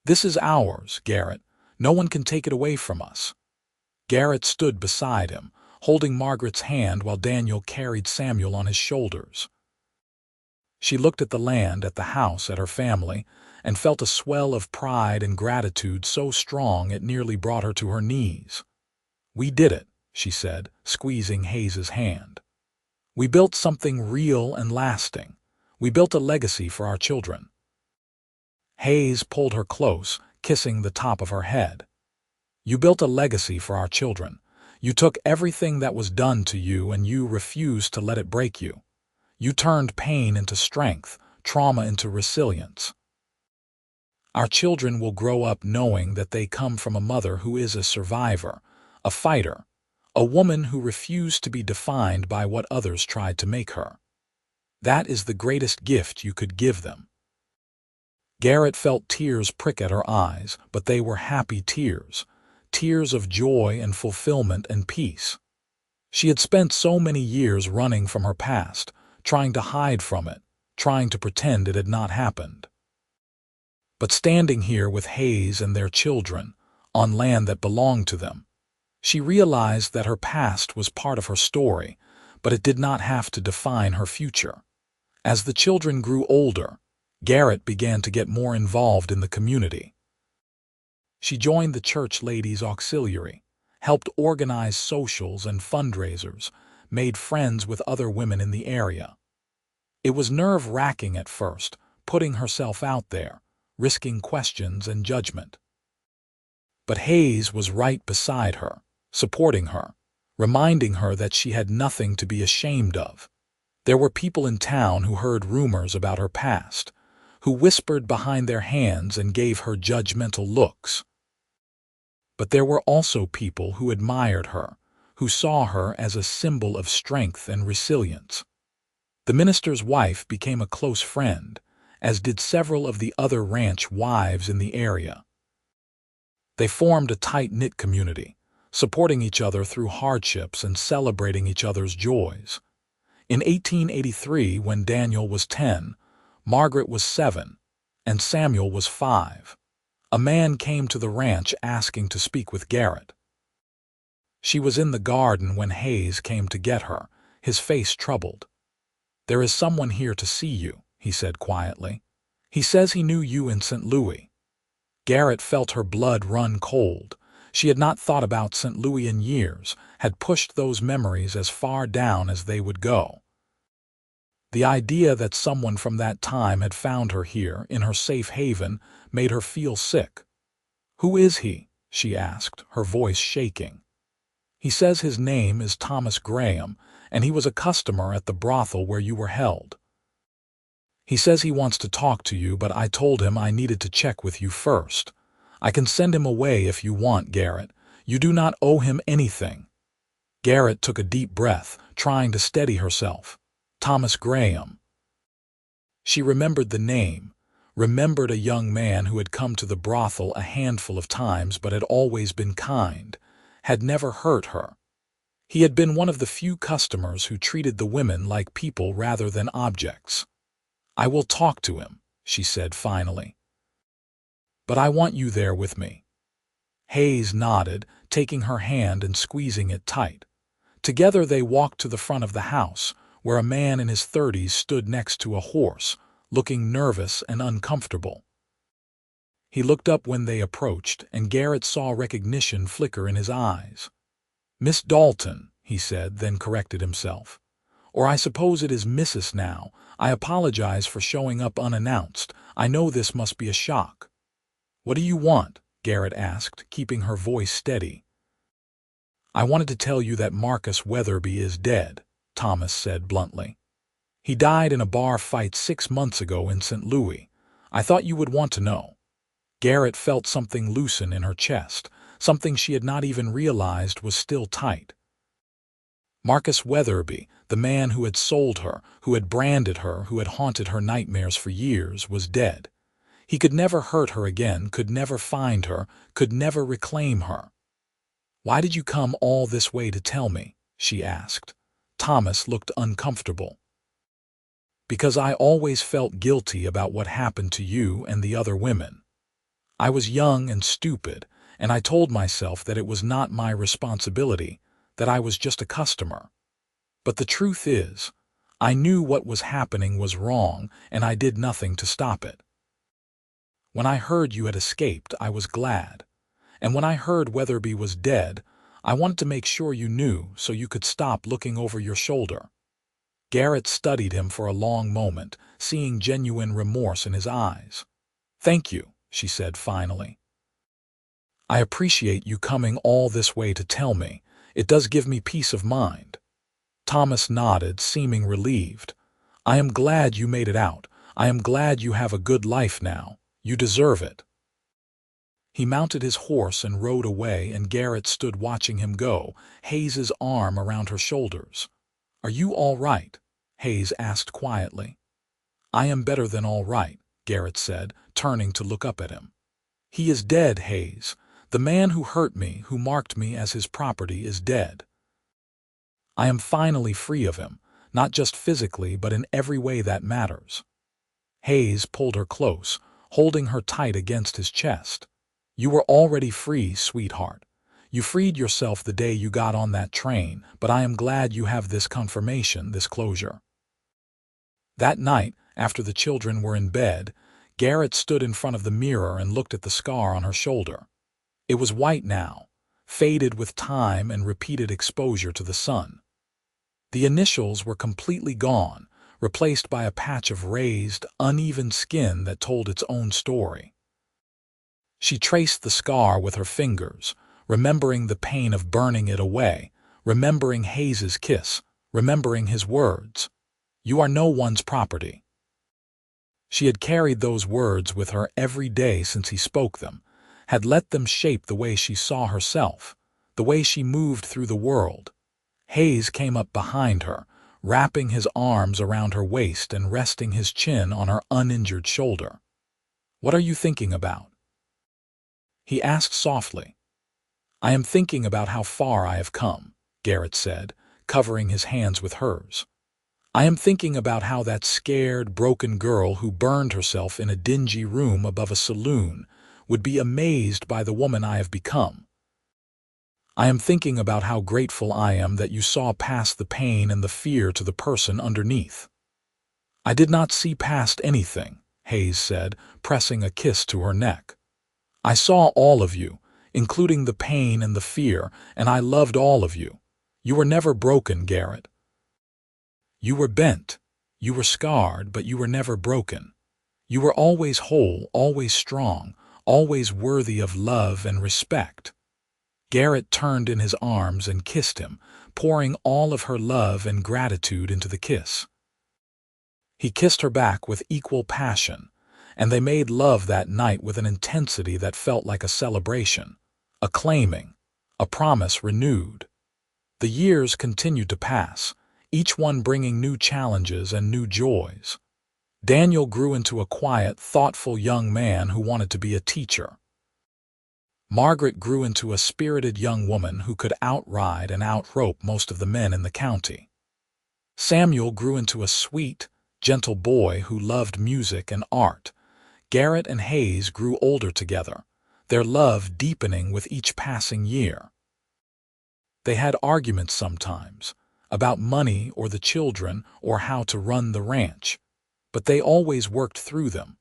Speaker 1: "This is ours, Garrett. No one can take it away from us." Garrett stood beside him, holding Margaret's hand while Daniel carried Samuel on his shoulders. She looked at the land, at the house, at her family, and felt a swell of pride and gratitude so strong it nearly brought her to her knees. "We did it," she said, squeezing Hayes's hand. "We built something real and lasting. We built a legacy for our children." Hayes pulled her close, kissing the top of her head. "You built a legacy for our children. You took everything that was done to you and you refused to let it break you. You turned pain into strength, trauma into resilience. Our children will grow up knowing that they come from a mother who is a survivor, a fighter, a woman who refused to be defined by what others tried to make her. That is the greatest gift you could give them." Garrett felt tears prick at her eyes, but they were happy tears, tears of joy and fulfillment and peace. She had spent so many years running from her past, trying to hide from it, trying to pretend it had not happened. But standing here with Hayes and their children, on land that belonged to them, she realized that her past was part of her story, but it did not have to define her future. As the children grew older, Garrett began to get more involved in the community. She joined the Church Ladies' Auxiliary, helped organize socials and fundraisers, made friends with other women in the area. It was nerve-wracking at first, putting herself out there, risking questions and judgment. But Hayes was right beside her, supporting her, reminding her that she had nothing to be ashamed of. There were people in town who heard rumors about her past, who whispered behind their hands and gave her judgmental looks. But there were also people who admired her, who saw her as a symbol of strength and resilience. The minister's wife became a close friend, as did several of the other ranch wives in the area. They formed a tight-knit community, supporting each other through hardships and celebrating each other's joys. In 1883, when Daniel was 10, Margaret was 7, and Samuel was 5. A man came to the ranch asking to speak with Garrett. She was in the garden when Hayes came to get her, his face troubled. "There is someone here to see you," he said quietly. "He says he knew you in St. Louis." Garrett felt her blood run cold. She had not thought about St. Louis in years, had pushed those memories as far down as they would go. The idea that someone from that time had found her here, in her safe haven, made her feel sick. "Who is he?" she asked, her voice shaking. "He says his name is Thomas Graham, and he was a customer at the brothel where you were held. He says he wants to talk to you, but I told him I needed to check with you first. I can send him away if you want, Garrett. You do not owe him anything." Garrett took a deep breath, trying to steady herself. Thomas Graham. She remembered the name, remembered a young man who had come to the brothel a handful of times but had always been kind, had never hurt her. He had been one of the few customers who treated the women like people rather than objects. "I will talk to him," she said finally. "But I want you there with me." Hayes nodded, taking her hand and squeezing it tight. Together they walked to the front of the house, where a man in his 30s stood next to a horse, looking nervous and uncomfortable. He looked up when they approached, and Garrett saw recognition flicker in his eyes. "Miss Dalton," he said, then corrected himself. "Or I suppose it is Mrs. now. I apologize for showing up unannounced. I know this must be a shock." "What do you want?" Garrett asked, keeping her voice steady. "I wanted to tell you that Marcus Weatherby is dead," Thomas said bluntly. "He died in a bar fight 6 months ago in St. Louis. I thought you would want to know." Garrett felt something loosen in her chest, something she had not even realized was still tight. Marcus Weatherby, the man who had sold her, who had branded her, who had haunted her nightmares for years, was dead. He could never hurt her again, could never find her, could never reclaim her. "Why did you come all this way to tell me?" she asked. Thomas looked uncomfortable. "Because I always felt guilty about what happened to you and the other women. I was young and stupid, and I told myself that it was not my responsibility, that I was just a customer. But the truth is, I knew what was happening was wrong, and I did nothing to stop it. When I heard you had escaped, I was glad. And when I heard Weatherby was dead, I wanted to make sure you knew so you could stop looking over your shoulder." Garrett studied him for a long moment, seeing genuine remorse in his eyes. "Thank you," she said finally. "I appreciate you coming all this way to tell me. It does give me peace of mind." Thomas nodded, seeming relieved. "I am glad you made it out. I am glad you have a good life now. You deserve it." He mounted his horse and rode away, and Garrett stood watching him go, Hayes's arm around her shoulders. "Are you all right?" Hayes asked quietly. "I am better than all right," Garrett said, turning to look up at him. "He is dead, Hayes. The man who hurt me, who marked me as his property, is dead. I am finally free of him, not just physically but in every way that matters." Hayes pulled her close, holding her tight against his chest. "You were already free, sweetheart. You freed yourself the day you got on that train, but I am glad you have this confirmation, this closure." That night, after the children were in bed, Garrett stood in front of the mirror and looked at the scar on her shoulder. It was white now, faded with time and repeated exposure to the sun. The initials were completely gone, replaced by a patch of raised, uneven skin that told its own story. She traced the scar with her fingers, remembering the pain of burning it away, remembering Hayes's kiss, remembering his words, "You are no one's property." She had carried those words with her every day since he spoke them, had let them shape the way she saw herself, the way she moved through the world. Hayes came up behind her, wrapping his arms around her waist and resting his chin on her uninjured shoulder. "What are you thinking about?" he asked softly. "I am thinking about how far I have come," Garrett said, covering his hands with hers. "I am thinking about how that scared, broken girl who burned herself in a dingy room above a saloon would be amazed by the woman I have become. I am thinking about how grateful I am that you saw past the pain and the fear to the person underneath." "I did not see past anything," Hayes said, pressing a kiss to her neck. "I saw all of you, including the pain and the fear, and I loved all of you. You were never broken, Garrett. You were bent, you were scarred, but you were never broken. You were always whole, always strong, always worthy of love and respect." Garrett turned in his arms and kissed him, pouring all of her love and gratitude into the kiss. He kissed her back with equal passion, and they made love that night with an intensity that felt like a celebration, a claiming, a promise renewed. The years continued to pass, each one bringing new challenges and new joys. Daniel grew into a quiet, thoughtful young man who wanted to be a teacher. Margaret grew into a spirited young woman who could outride and outrope most of the men in the county. Samuel grew into a sweet, gentle boy who loved music and art, Garrett and Hayes grew older together, their love deepening with each passing year. They had arguments sometimes, about money or the children or how to run the ranch, but they always worked through them,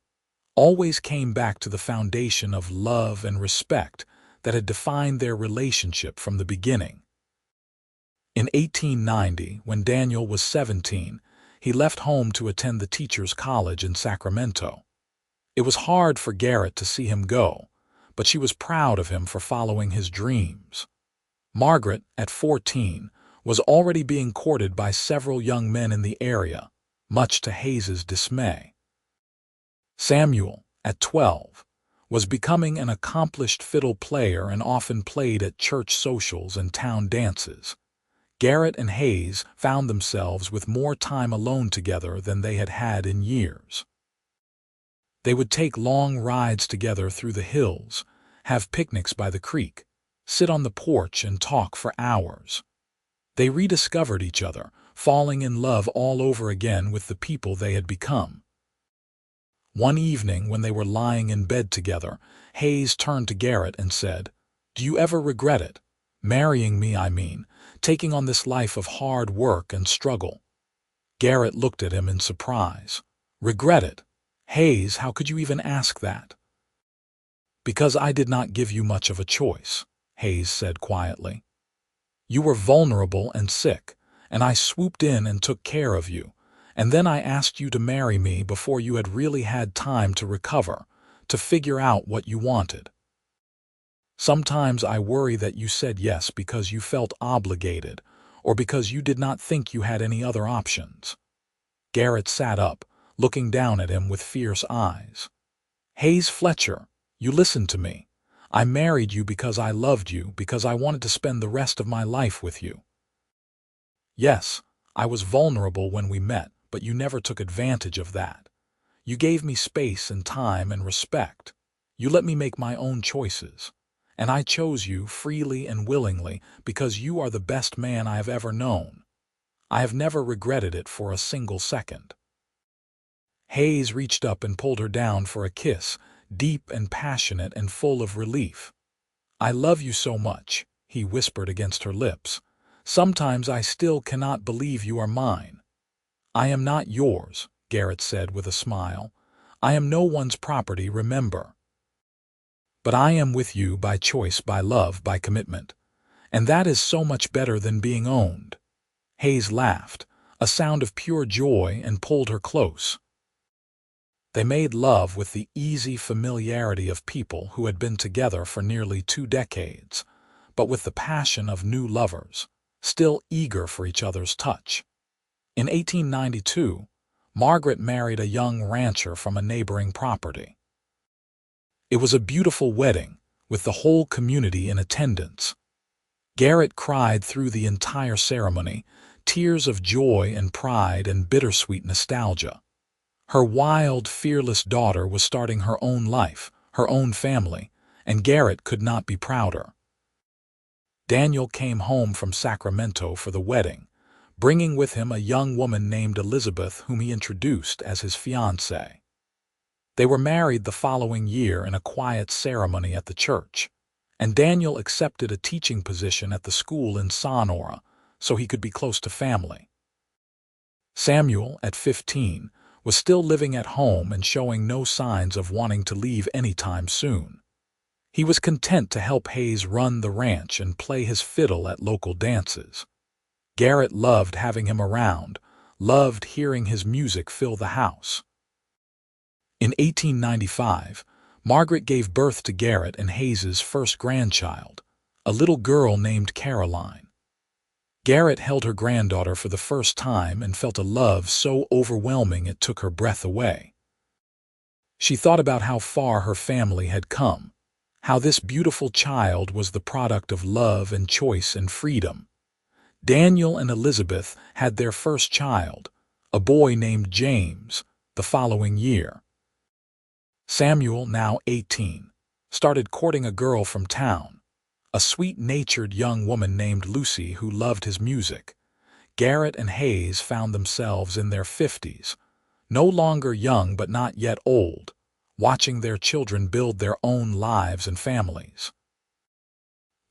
Speaker 1: always came back to the foundation of love and respect that had defined their relationship from the beginning. In 1890, when Daniel was 17, he left home to attend the teachers' college in Sacramento. It was hard for Garrett to see him go, but she was proud of him for following his dreams. Margaret, at 14, was already being courted by several young men in the area, much to Hayes's dismay. Samuel, at 12, was becoming an accomplished fiddle player and often played at church socials and town dances. Garrett and Hayes found themselves with more time alone together than they had had in years. They would take long rides together through the hills, have picnics by the creek, sit on the porch and talk for hours. They rediscovered each other, falling in love all over again with the people they had become. One evening when they were lying in bed together, Hayes turned to Garrett and said, "Do you ever regret it? Marrying me, I mean, taking on this life of hard work and struggle." Garrett looked at him in surprise. "Regret it? Hayes, how could you even ask that?" "Because I did not give you much of a choice," Hayes said quietly. "You were vulnerable and sick, and I swooped in and took care of you, and then I asked you to marry me before you had really had time to recover, to figure out what you wanted. Sometimes I worry that you said yes because you felt obligated, or because you did not think you had any other options." Garrett sat up, looking down at him with fierce eyes. "Hayes Fletcher, you listen to me. I married you because I loved you, because I wanted to spend the rest of my life with you. Yes, I was vulnerable when we met, but you never took advantage of that. You gave me space and time and respect. You let me make my own choices. And I chose you freely and willingly because you are the best man I have ever known. I have never regretted it for a single second." Hayes reached up and pulled her down for a kiss, deep and passionate and full of relief. "I love you so much," he whispered against her lips. "Sometimes I still cannot believe you are mine." "I am not yours," Garrett said with a smile. "I am no one's property, remember. But I am with you by choice, by love, by commitment. And that is so much better than being owned." Hayes laughed, a sound of pure joy, and pulled her close. They made love with the easy familiarity of people who had been together for nearly 2 decades, but with the passion of new lovers, still eager for each other's touch. In 1892, Margaret married a young rancher from a neighboring property. It was a beautiful wedding, with the whole community in attendance. Garrett cried through the entire ceremony, tears of joy and pride and bittersweet nostalgia. Her wild, fearless daughter was starting her own life, her own family, and Garrett could not be prouder. Daniel came home from Sacramento for the wedding, bringing with him a young woman named Elizabeth whom he introduced as his fiancée. They were married the following year in a quiet ceremony at the church, and Daniel accepted a teaching position at the school in Sonora so he could be close to family. Samuel, at 15, was still living at home and showing no signs of wanting to leave anytime soon. He was content to help Hayes run the ranch and play his fiddle at local dances. Garrett loved having him around, loved hearing his music fill the house. In 1895, Margaret gave birth to Garrett and Hayes's first grandchild, a little girl named Caroline. Garrett held her granddaughter for the first time and felt a love so overwhelming it took her breath away. She thought about how far her family had come, how this beautiful child was the product of love and choice and freedom. Daniel and Elizabeth had their first child, a boy named James, the following year. Samuel, now 18, started courting a girl from town, a sweet-natured young woman named Lucy who loved his music. Garrett and Hayes found themselves in their 50s, no longer young but not yet old, watching their children build their own lives and families.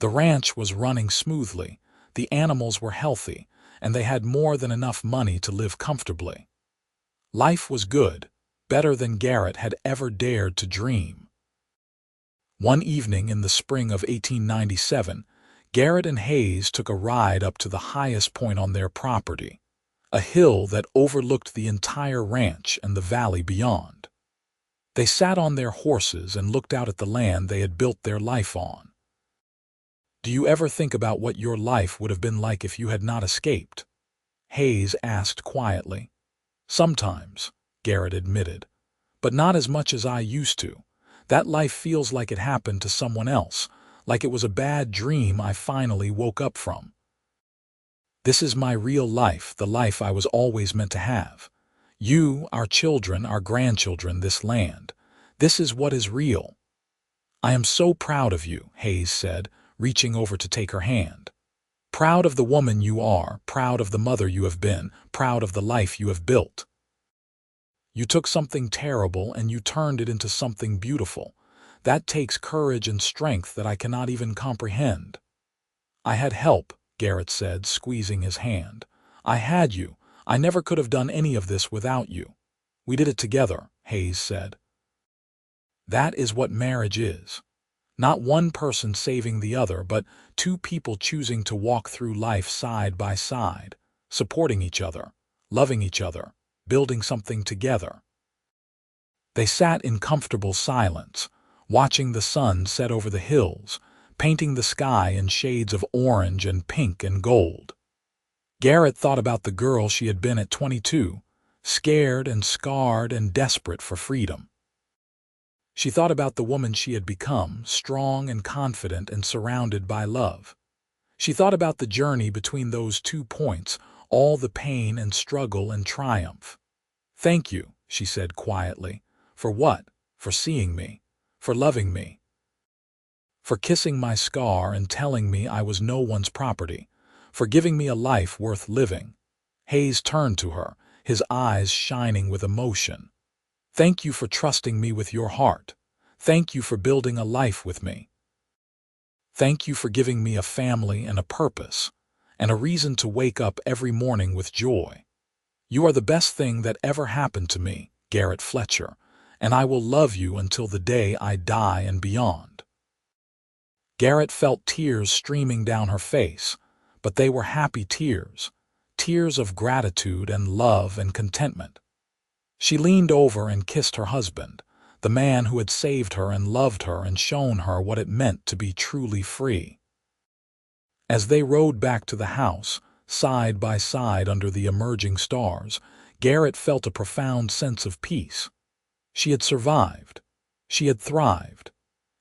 Speaker 1: The ranch was running smoothly, the animals were healthy, and they had more than enough money to live comfortably. Life was good, better than Garrett had ever dared to dream. One evening in the spring of 1897, Garrett and Hayes took a ride up to the highest point on their property, a hill that overlooked the entire ranch and the valley beyond. They sat on their horses and looked out at the land they had built their life on. "Do you ever think about what your life would have been like if you had not escaped?" Hayes asked quietly. "Sometimes," Garrett admitted, "but not as much as I used to. That life feels like it happened to someone else, like it was a bad dream I finally woke up from. This is my real life, the life I was always meant to have. You, our children, our grandchildren, this land. This is what is real." "I am so proud of you," Hayes said, reaching over to take her hand. "Proud of the woman you are, proud of the mother you have been, proud of the life you have built. You took something terrible and you turned it into something beautiful. That takes courage and strength that I cannot even comprehend." "I had help," Garrett said, squeezing his hand. "I had you. I never could have done any of this without you. We did it together," Hayes said. "That is what marriage is. Not one person saving the other, but two people choosing to walk through life side by side, supporting each other, loving each other, building something together." They sat in comfortable silence, watching the sun set over the hills, painting the sky in shades of orange and pink and gold. Garrett thought about the girl she had been at 22, scared and scarred and desperate for freedom. She thought about the woman she had become, strong and confident and surrounded by love. She thought about the journey between those 2 points, all the pain and struggle and triumph. "Thank you," she said quietly. "For what? For seeing me. For loving me. For kissing my scar and telling me I was no one's property. For giving me a life worth living." Hayes turned to her, his eyes shining with emotion. "Thank you for trusting me with your heart. Thank you for building a life with me. Thank you for giving me a family and a purpose, and a reason to wake up every morning with joy. You are the best thing that ever happened to me, Garrett Fletcher, and I will love you until the day I die and beyond." Garrett felt tears streaming down her face, but they were happy tears, tears of gratitude and love and contentment. She leaned over and kissed her husband, the man who had saved her and loved her and shown her what it meant to be truly free. As they rode back to the house, side by side under the emerging stars, Garrett felt a profound sense of peace. She had survived. She had thrived.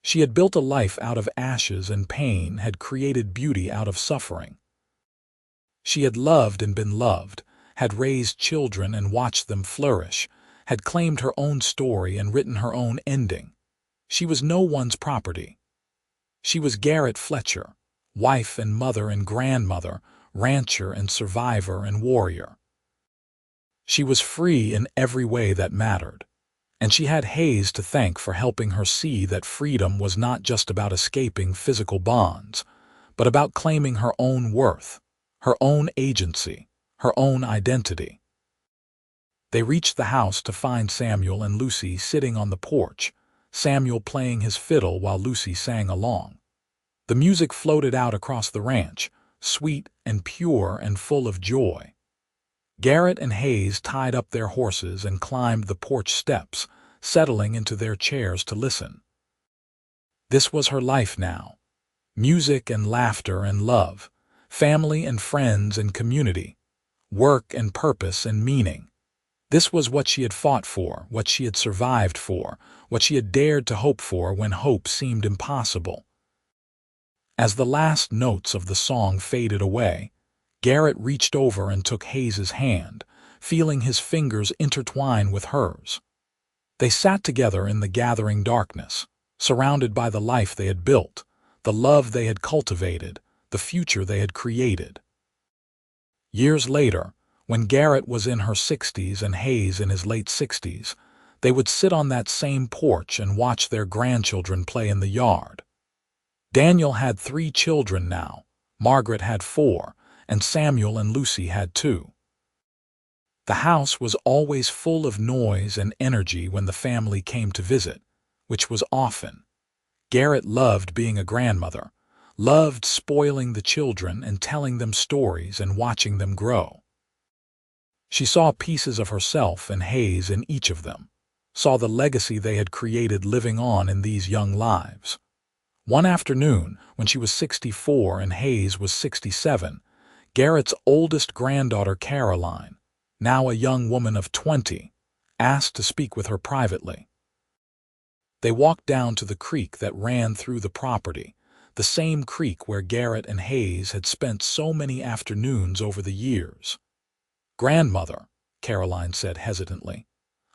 Speaker 1: She had built a life out of ashes and pain, had created beauty out of suffering. She had loved and been loved, had raised children and watched them flourish, had claimed her own story and written her own ending. She was no one's property. She was Garrett Fletcher, wife and mother and grandmother, rancher and survivor and warrior. She was free in every way that mattered, and she had Hayes to thank for helping her see that freedom was not just about escaping physical bonds, but about claiming her own worth, her own agency, her own identity. They reached the house to find Samuel and Lucy sitting on the porch, Samuel playing his fiddle while Lucy sang along. The music floated out across the ranch, sweet and pure and full of joy. Garrett and Hayes tied up their horses and climbed the porch steps, settling into their chairs to listen. This was her life now. Music and laughter and love, family and friends and community, work and purpose and meaning. This was what she had fought for, what she had survived for, what she had dared to hope for when hope seemed impossible. As the last notes of the song faded away, Garrett reached over and took Hayes's hand, feeling his fingers intertwine with hers. They sat together in the gathering darkness, surrounded by the life they had built, the love they had cultivated, the future they had created. Years later, when Garrett was in her 60s and Hayes in his late 60s, They would sit on that same porch and watch their grandchildren play in the yard. Daniel had 3 children now, Margaret had 4, and Samuel and Lucy had 2. The house was always full of noise and energy when the family came to visit, which was often. Garrett loved being a grandmother, loved spoiling the children and telling them stories and watching them grow. She saw pieces of herself and Hayes in each of them, saw the legacy they had created living on in these young lives. One afternoon, when she was 64 and Hayes was 67, Garrett's oldest granddaughter Caroline, now a young woman of 20, asked to speak with her privately. They walked down to the creek that ran through the property, the same creek where Garrett and Hayes had spent so many afternoons over the years. "Grandmother," Caroline said hesitantly,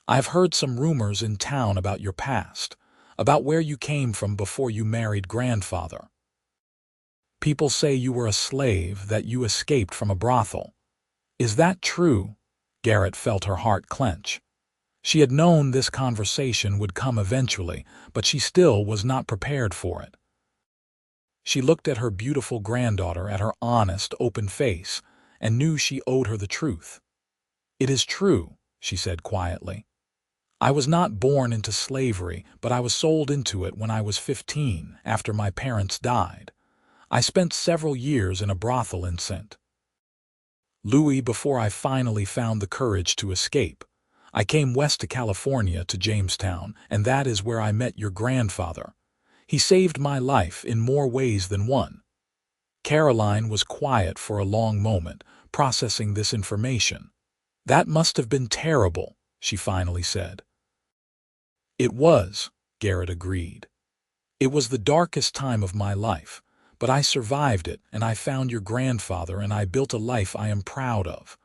Speaker 1: "I've heard some rumors in town about your past, about where you came from before you married grandfather. People say you were a slave, that you escaped from a brothel. Is that true?" Garrett felt her heart clench. She had known this conversation would come eventually, but she still was not prepared for it. She looked at her beautiful granddaughter, at her honest, open face, and knew she owed her the truth. "It is true," she said quietly. "I was not born into slavery, but I was sold into it when I was 15, after my parents died. I spent several years in a brothel in St. Louis before I finally found the courage to escape. I came west to California, to Jamestown, and that is where I met your grandfather. He saved my life in more ways than one." Caroline was quiet for a long moment, processing this information. "That must have been terrible," she finally said. "It was," Garrett agreed. "It was the darkest time of my life, but I survived it, and I found your grandfather, and I built a life I am proud of.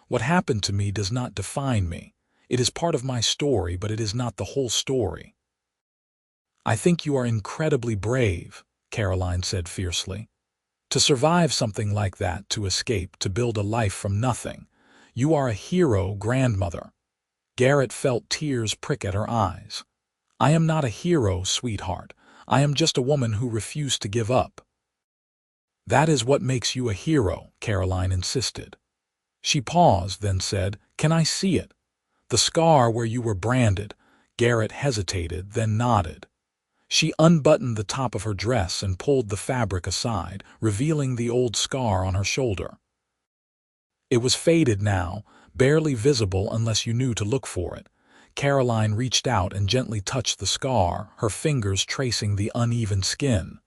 Speaker 1: What happened to me does not define me. It is part of my story, but it is not the whole story." "I think you are incredibly brave," Caroline said fiercely. "To survive something like that, to escape, to build a life from nothing. You are a hero, grandmother." Garrett felt tears prick at her eyes. "I am not a hero, sweetheart. I am just a woman who refused to give up." "That is what makes you a hero," Caroline insisted. She paused, then said, "Can I see it? The scar where you were branded." Garrett hesitated, then nodded. She unbuttoned the top of her dress and pulled the fabric aside, revealing the old scar on her shoulder. It was faded now, barely visible unless you knew to look for it. Caroline reached out and gently touched the scar, her fingers tracing the uneven skin.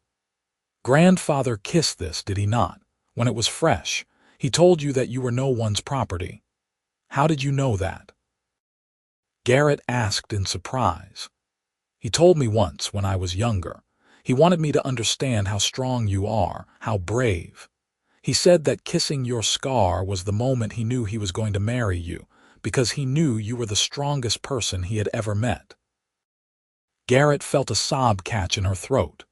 Speaker 1: "Grandfather kissed this, did he not? When it was fresh. He told you that you were no one's property. How did you know that?" Garrett asked in surprise. "He told me once when I was younger. He wanted me to understand how strong you are, how brave. He said that kissing your scar was the moment he knew he was going to marry you, because he knew you were the strongest person he had ever met." Garrett felt a sob catch in her throat.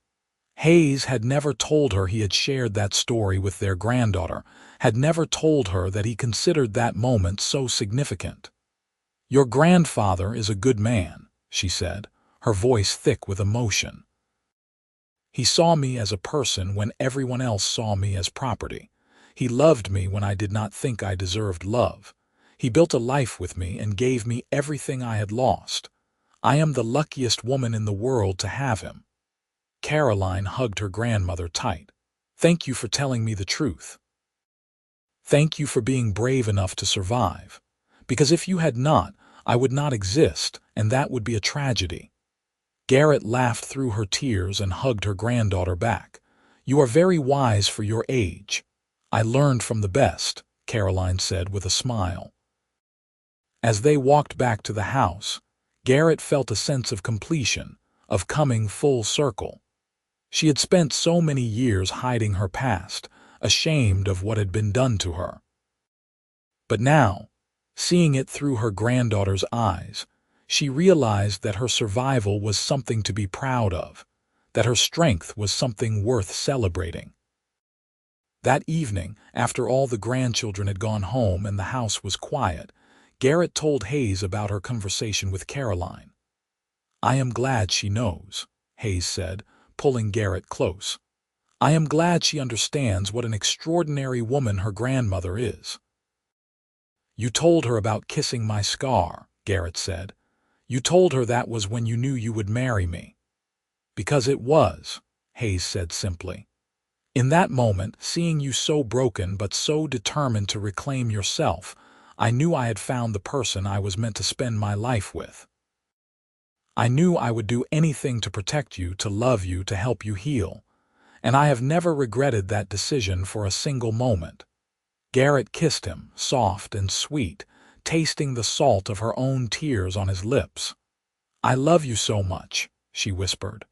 Speaker 1: Hayes had never told her he had shared that story with their granddaughter, had never told her that he considered that moment so significant. "Your grandfather is a good man," she said, her voice thick with emotion. "He saw me as a person when everyone else saw me as property. He loved me when I did not think I deserved love. He built a life with me and gave me everything I had lost. I am the luckiest woman in the world to have him." Caroline hugged her grandmother tight. "Thank you for telling me the truth. Thank you for being brave enough to survive. Because if you had not, I would not exist, and that would be a tragedy." Garrett laughed through her tears and hugged her granddaughter back. "You are very wise for your age." "I learned from the best," Caroline said with a smile. As they walked back to the house, Garrett felt a sense of completion, of coming full circle. She had spent so many years hiding her past, ashamed of what had been done to her. But now, seeing it through her granddaughter's eyes, she realized that her survival was something to be proud of, that her strength was something worth celebrating. That evening, after all the grandchildren had gone home and the house was quiet, Garrett told Hayes about her conversation with Caroline. "I am glad she knows," Hayes said, pulling Garrett close. "I am glad she understands what an extraordinary woman her grandmother is." "You told her about kissing my scar," Garrett said. "You told her that was when you knew you would marry me." "Because it was," Hayes said simply. "In that moment, seeing you so broken but so determined to reclaim yourself, I knew I had found the person I was meant to spend my life with. I knew I would do anything to protect you, to love you, to help you heal. And I have never regretted that decision for a single moment." Garrett kissed him, soft and sweet, tasting the salt of her own tears on his lips. "I love you so much," she whispered.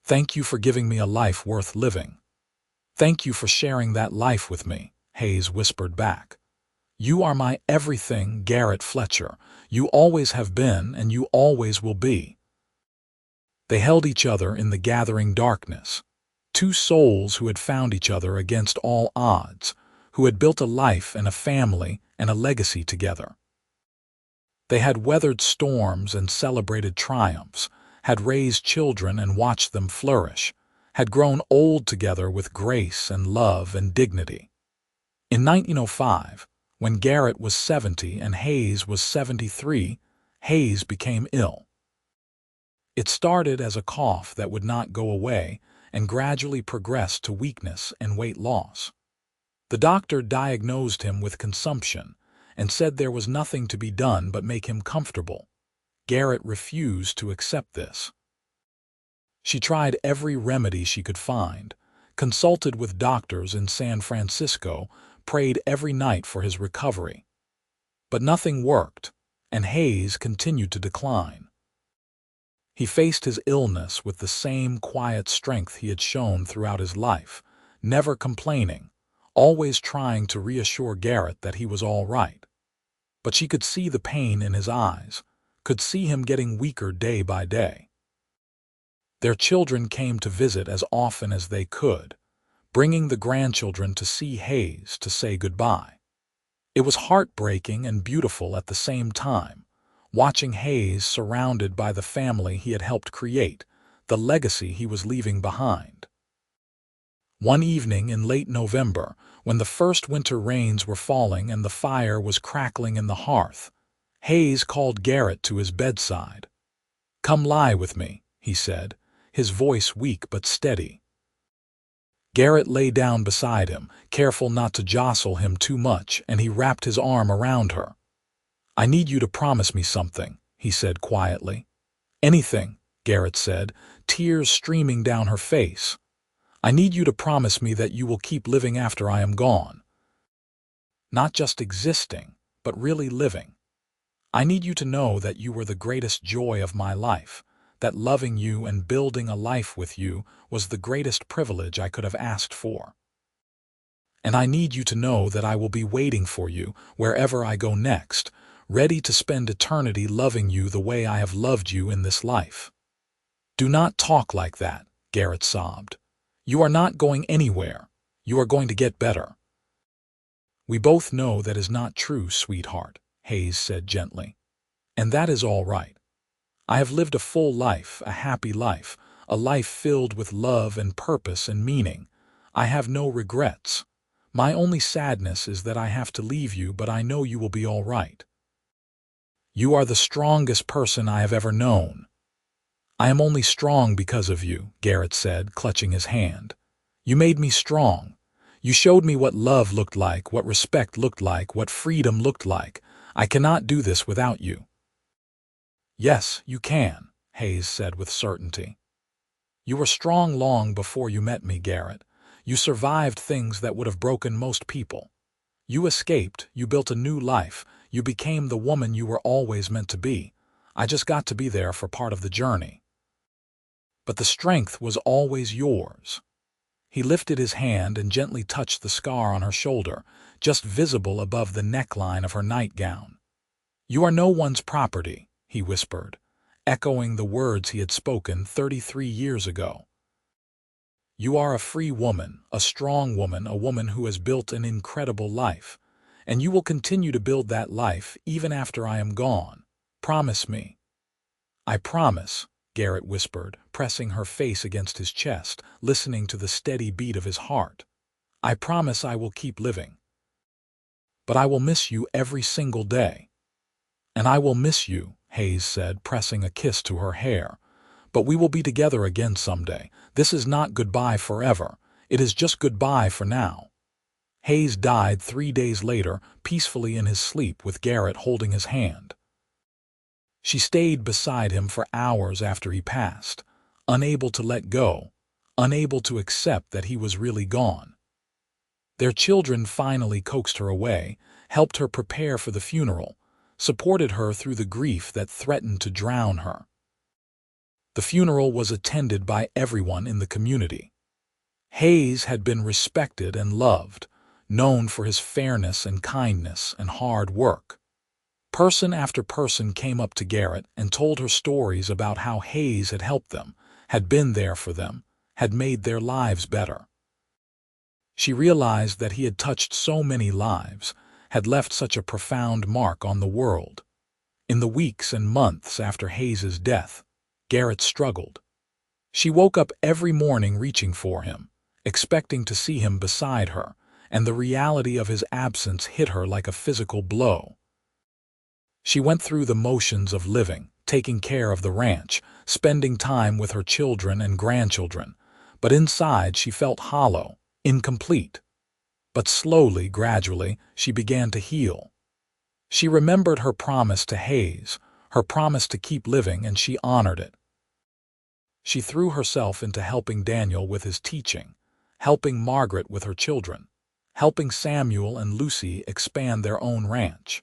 Speaker 1: "Thank you for giving me a life worth living." "Thank you for sharing that life with me," Hayes whispered back. "You are my everything, Garrett Fletcher. You always have been, and you always will be." They held each other in the gathering darkness. Two souls who had found each other against all odds, who had built a life and a family and a legacy together. They had weathered storms and celebrated triumphs, had raised children and watched them flourish, had grown old together with grace and love and dignity. In 1905, when Garrett was 70 and Hayes was 73, Hayes became ill. It started as a cough that would not go away and gradually progressed to weakness and weight loss. The doctor diagnosed him with consumption and said there was nothing to be done but make him comfortable. Garrett refused to accept this. She tried every remedy she could find, consulted with doctors in San Francisco, prayed every night for his recovery. But nothing worked, and Hayes continued to decline. He faced his illness with the same quiet strength he had shown throughout his life, never complaining, always trying to reassure Garrett that he was all right. But she could see the pain in his eyes, could see him getting weaker day by day. Their children came to visit as often as they could, bringing the grandchildren to see Hayes, to say goodbye. It was heartbreaking and beautiful at the same time, watching Hayes surrounded by the family he had helped create, the legacy he was leaving behind. One evening in late November, when the first winter rains were falling and the fire was crackling in the hearth, Hayes called Garrett to his bedside. "Come lie with me," he said, his voice weak but steady. Garrett lay down beside him, careful not to jostle him too much, and he wrapped his arm around her. "I need you to promise me something," he said quietly. "Anything," Garrett said, tears streaming down her face. "I need you to promise me that you will keep living after I am gone. Not just existing, but really living. I need you to know that you were the greatest joy of my life, that loving you and building a life with you was the greatest privilege I could have asked for. And I need you to know that I will be waiting for you wherever I go next, ready to spend eternity loving you the way I have loved you in this life." "Do not talk like that," Garrett sobbed. "You are not going anywhere. You are going to get better." "We both know that is not true, sweetheart," Hayes said gently. "And that is all right. I have lived a full life, a happy life, a life filled with love and purpose and meaning. I have no regrets. My only sadness is that I have to leave you, but I know you will be all right. You are the strongest person I have ever known." "I am only strong because of you," Garrett said, clutching his hand. "You made me strong. You showed me what love looked like, what respect looked like, what freedom looked like. I cannot do this without you." "Yes, you can," Hayes said with certainty. "You were strong long before you met me, Garrett. You survived things that would have broken most people. You escaped, you built a new life, you became the woman you were always meant to be. I just got to be there for part of the journey. But the strength was always yours." He lifted his hand and gently touched the scar on her shoulder, just visible above the neckline of her nightgown. "You are no one's property," he whispered, echoing the words he had spoken 33 years ago. "You are a free woman, a strong woman, a woman who has built an incredible life. and you will continue to build that life even after I am gone. Promise me." "I promise," Garrett whispered, pressing her face against his chest, listening to the steady beat of his heart. "I promise I will keep living. But I will miss you every single day." "And I will miss you," Hayes said, pressing a kiss to her hair. "But we will be together again someday. This is not goodbye forever. It is just goodbye for now." Hayes died 3 days later, peacefully in his sleep with Garrett holding his hand. She stayed beside him for hours after he passed, unable to let go, unable to accept that he was really gone. Their children finally coaxed her away, helped her prepare for the funeral, supported her through the grief that threatened to drown her. The funeral was attended by everyone in the community. Hayes had been respected and loved, known for his fairness and kindness and hard work. Person after person came up to Garrett and told her stories about how Hayes had helped them, had been there for them, had made their lives better. She realized that he had touched so many lives, had left such a profound mark on the world. In the weeks and months after Hayes's death, Garrett struggled. She woke up every morning reaching for him, expecting to see him beside her, and the reality of his absence hit her like a physical blow. She went through the motions of living, taking care of the ranch, spending time with her children and grandchildren, but inside she felt hollow, incomplete. But slowly, gradually, she began to heal. She remembered her promise to Hayes, her promise to keep living, and she honored it. She threw herself into helping Daniel with his teaching, helping Margaret with her children, helping Samuel and Lucy expand their own ranch.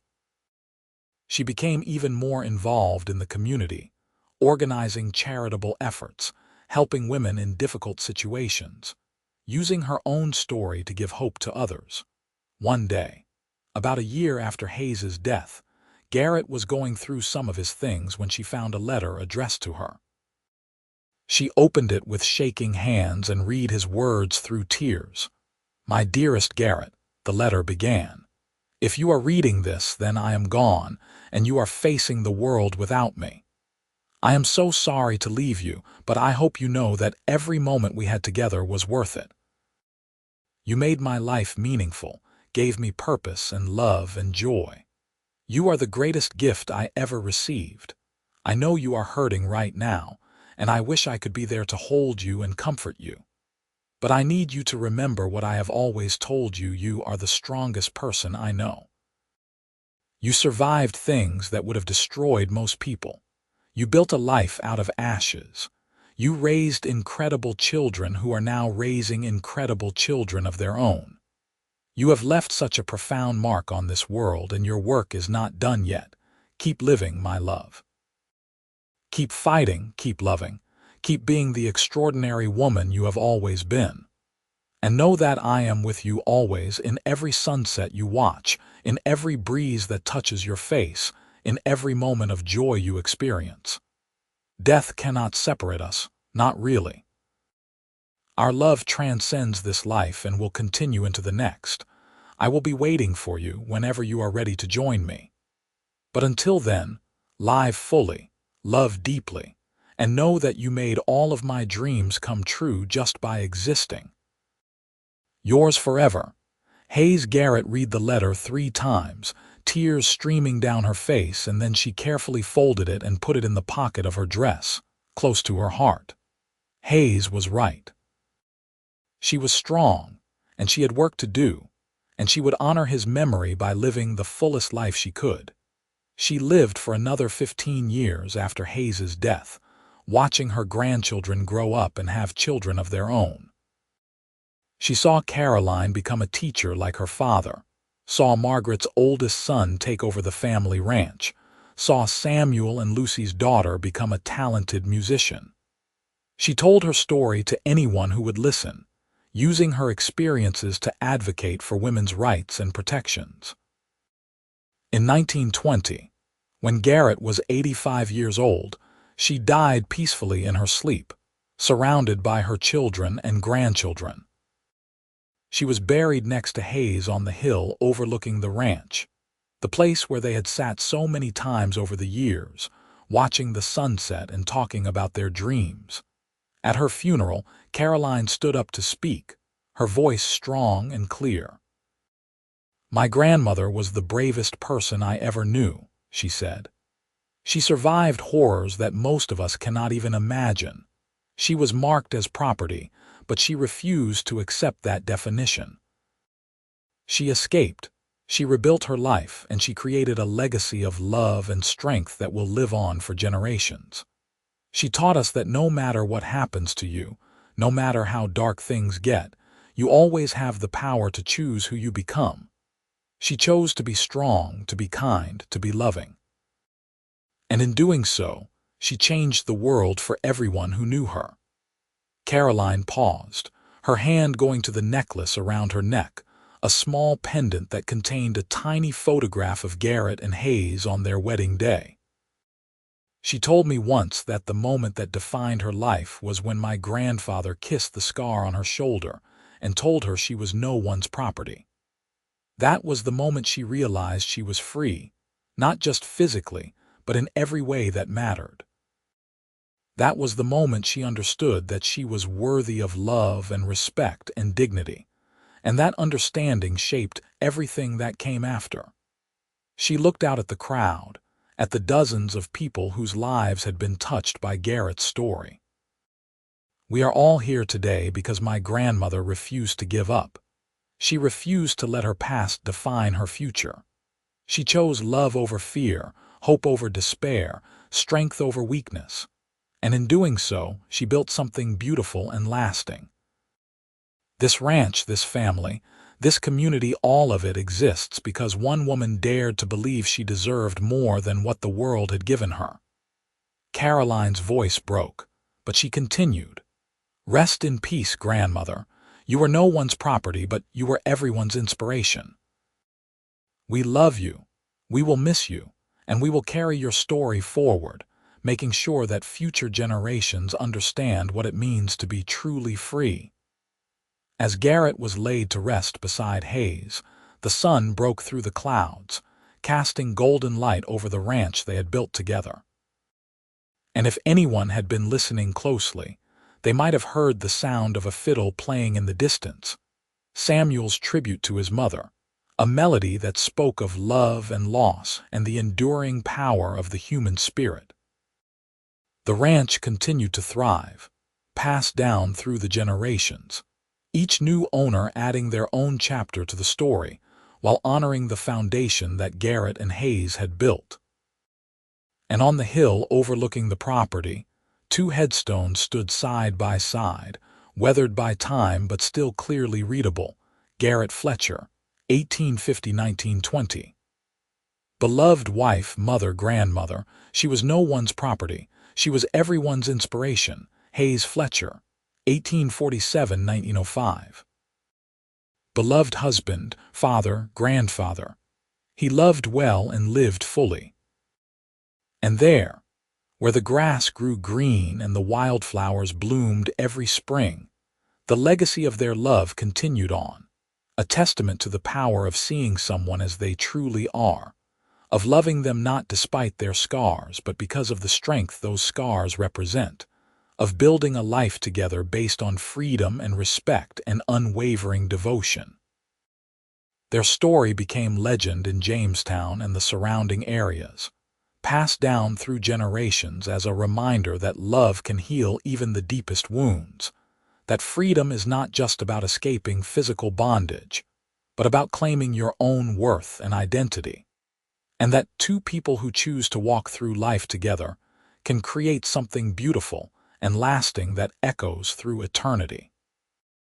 Speaker 1: She became even more involved in the community, organizing charitable efforts, helping women in difficult situations, using her own story to give hope to others. One day, about a year after Hayes's death, Garrett was going through some of his things when she found a letter addressed to her. She opened it with shaking hands and read his words through tears. "My dearest Garrett," the letter began. "If you are reading this, then I am gone, and you are facing the world without me. I am so sorry to leave you, but I hope you know that every moment we had together was worth it. You made my life meaningful, gave me purpose and love and joy. You are the greatest gift I ever received. I know you are hurting right now, and I wish I could be there to hold you and comfort you. But I need you to remember what I have always told you: you are the strongest person I know. You survived things that would have destroyed most people. You built a life out of ashes. You raised incredible children who are now raising incredible children of their own. You have left such a profound mark on this world, and your work is not done yet. Keep living, my love. Keep fighting, keep loving, keep being the extraordinary woman you have always been. And know that I am with you always, in every sunset you watch, in every breeze that touches your face, in every moment of joy you experience. Death cannot separate us, not really. Our love transcends this life and will continue into the next. I will be waiting for you whenever you are ready to join me. But until then, live fully, love deeply, and know that you made all of my dreams come true just by existing. Yours forever, Hayes. Garrett read the letter 3 times, tears streaming down her face, and then she carefully folded it and put it in the pocket of her dress, close to her heart. Hayes was right. She was strong, and she had work to do, and she would honor his memory by living the fullest life she could. She lived for another 15 years after Hayes's death, watching her grandchildren grow up and have children of their own. She saw Caroline become a teacher like her father, saw Margaret's oldest son take over the family ranch, saw Samuel and Lucy's daughter become a talented musician. She told her story to anyone who would listen, using her experiences to advocate for women's rights and protections. In 1920, when Garrett was 85 years old, she died peacefully in her sleep, surrounded by her children and grandchildren. She was buried next to Hayes on the hill overlooking the ranch, the place where they had sat so many times over the years, watching the sunset and talking about their dreams. At her funeral, Caroline stood up to speak, her voice strong and clear. "My grandmother was the bravest person I ever knew," she said. "She survived horrors that most of us cannot even imagine. She was marked as property, but she refused to accept that definition. She escaped, she rebuilt her life, and she created a legacy of love and strength that will live on for generations. She taught us that no matter what happens to you, no matter how dark things get, you always have the power to choose who you become. She chose to be strong, to be kind, to be loving. And in doing so, she changed the world for everyone who knew her." Caroline paused, her hand going to the necklace around her neck, a small pendant that contained a tiny photograph of Garrett and Hayes on their wedding day. "She told me once that the moment that defined her life was when my grandfather kissed the scar on her shoulder and told her she was no one's property. That was the moment she realized she was free, not just physically, but in every way that mattered. That was the moment she understood that she was worthy of love and respect and dignity, and that understanding shaped everything that came after." She looked out at the crowd, at the dozens of people whose lives had been touched by Garrett's story. "We are all here today because my grandmother refused to give up. She refused to let her past define her future. She chose love over fear, hope over despair, strength over weakness. And in doing so, she built something beautiful and lasting. This ranch, this family, this community, all of it exists because one woman dared to believe she deserved more than what the world had given her." Caroline's voice broke, but she continued, "Rest in peace, grandmother. You were no one's property, but you were everyone's inspiration. We love you, we will miss you, and we will carry your story forward, making sure that future generations understand what it means to be truly free." As Garrett was laid to rest beside Hayes, the sun broke through the clouds, casting golden light over the ranch they had built together. And if anyone had been listening closely, they might have heard the sound of a fiddle playing in the distance, Samuel's tribute to his mother, a melody that spoke of love and loss and the enduring power of the human spirit. The ranch continued to thrive, passed down through the generations, each new owner adding their own chapter to the story, while honoring the foundation that Garrett and Hayes had built. And on the hill overlooking the property, two headstones stood side by side, weathered by time but still clearly readable. Garrett Fletcher, 1850–1920. Beloved wife, mother, grandmother, she was no one's property, she was everyone's inspiration. Hayes Fletcher, 1847–1905. Beloved husband, father, grandfather. He loved well and lived fully. And there, where the grass grew green and the wildflowers bloomed every spring, the legacy of their love continued on, a testament to the power of seeing someone as they truly are, of loving them not despite their scars but because of the strength those scars represent, of building a life together based on freedom and respect and unwavering devotion. Their story became legend in Jamestown and the surrounding areas, passed down through generations as a reminder that love can heal even the deepest wounds, that freedom is not just about escaping physical bondage, but about claiming your own worth and identity, and that two people who choose to walk through life together can create something beautiful and lasting that echoes through eternity.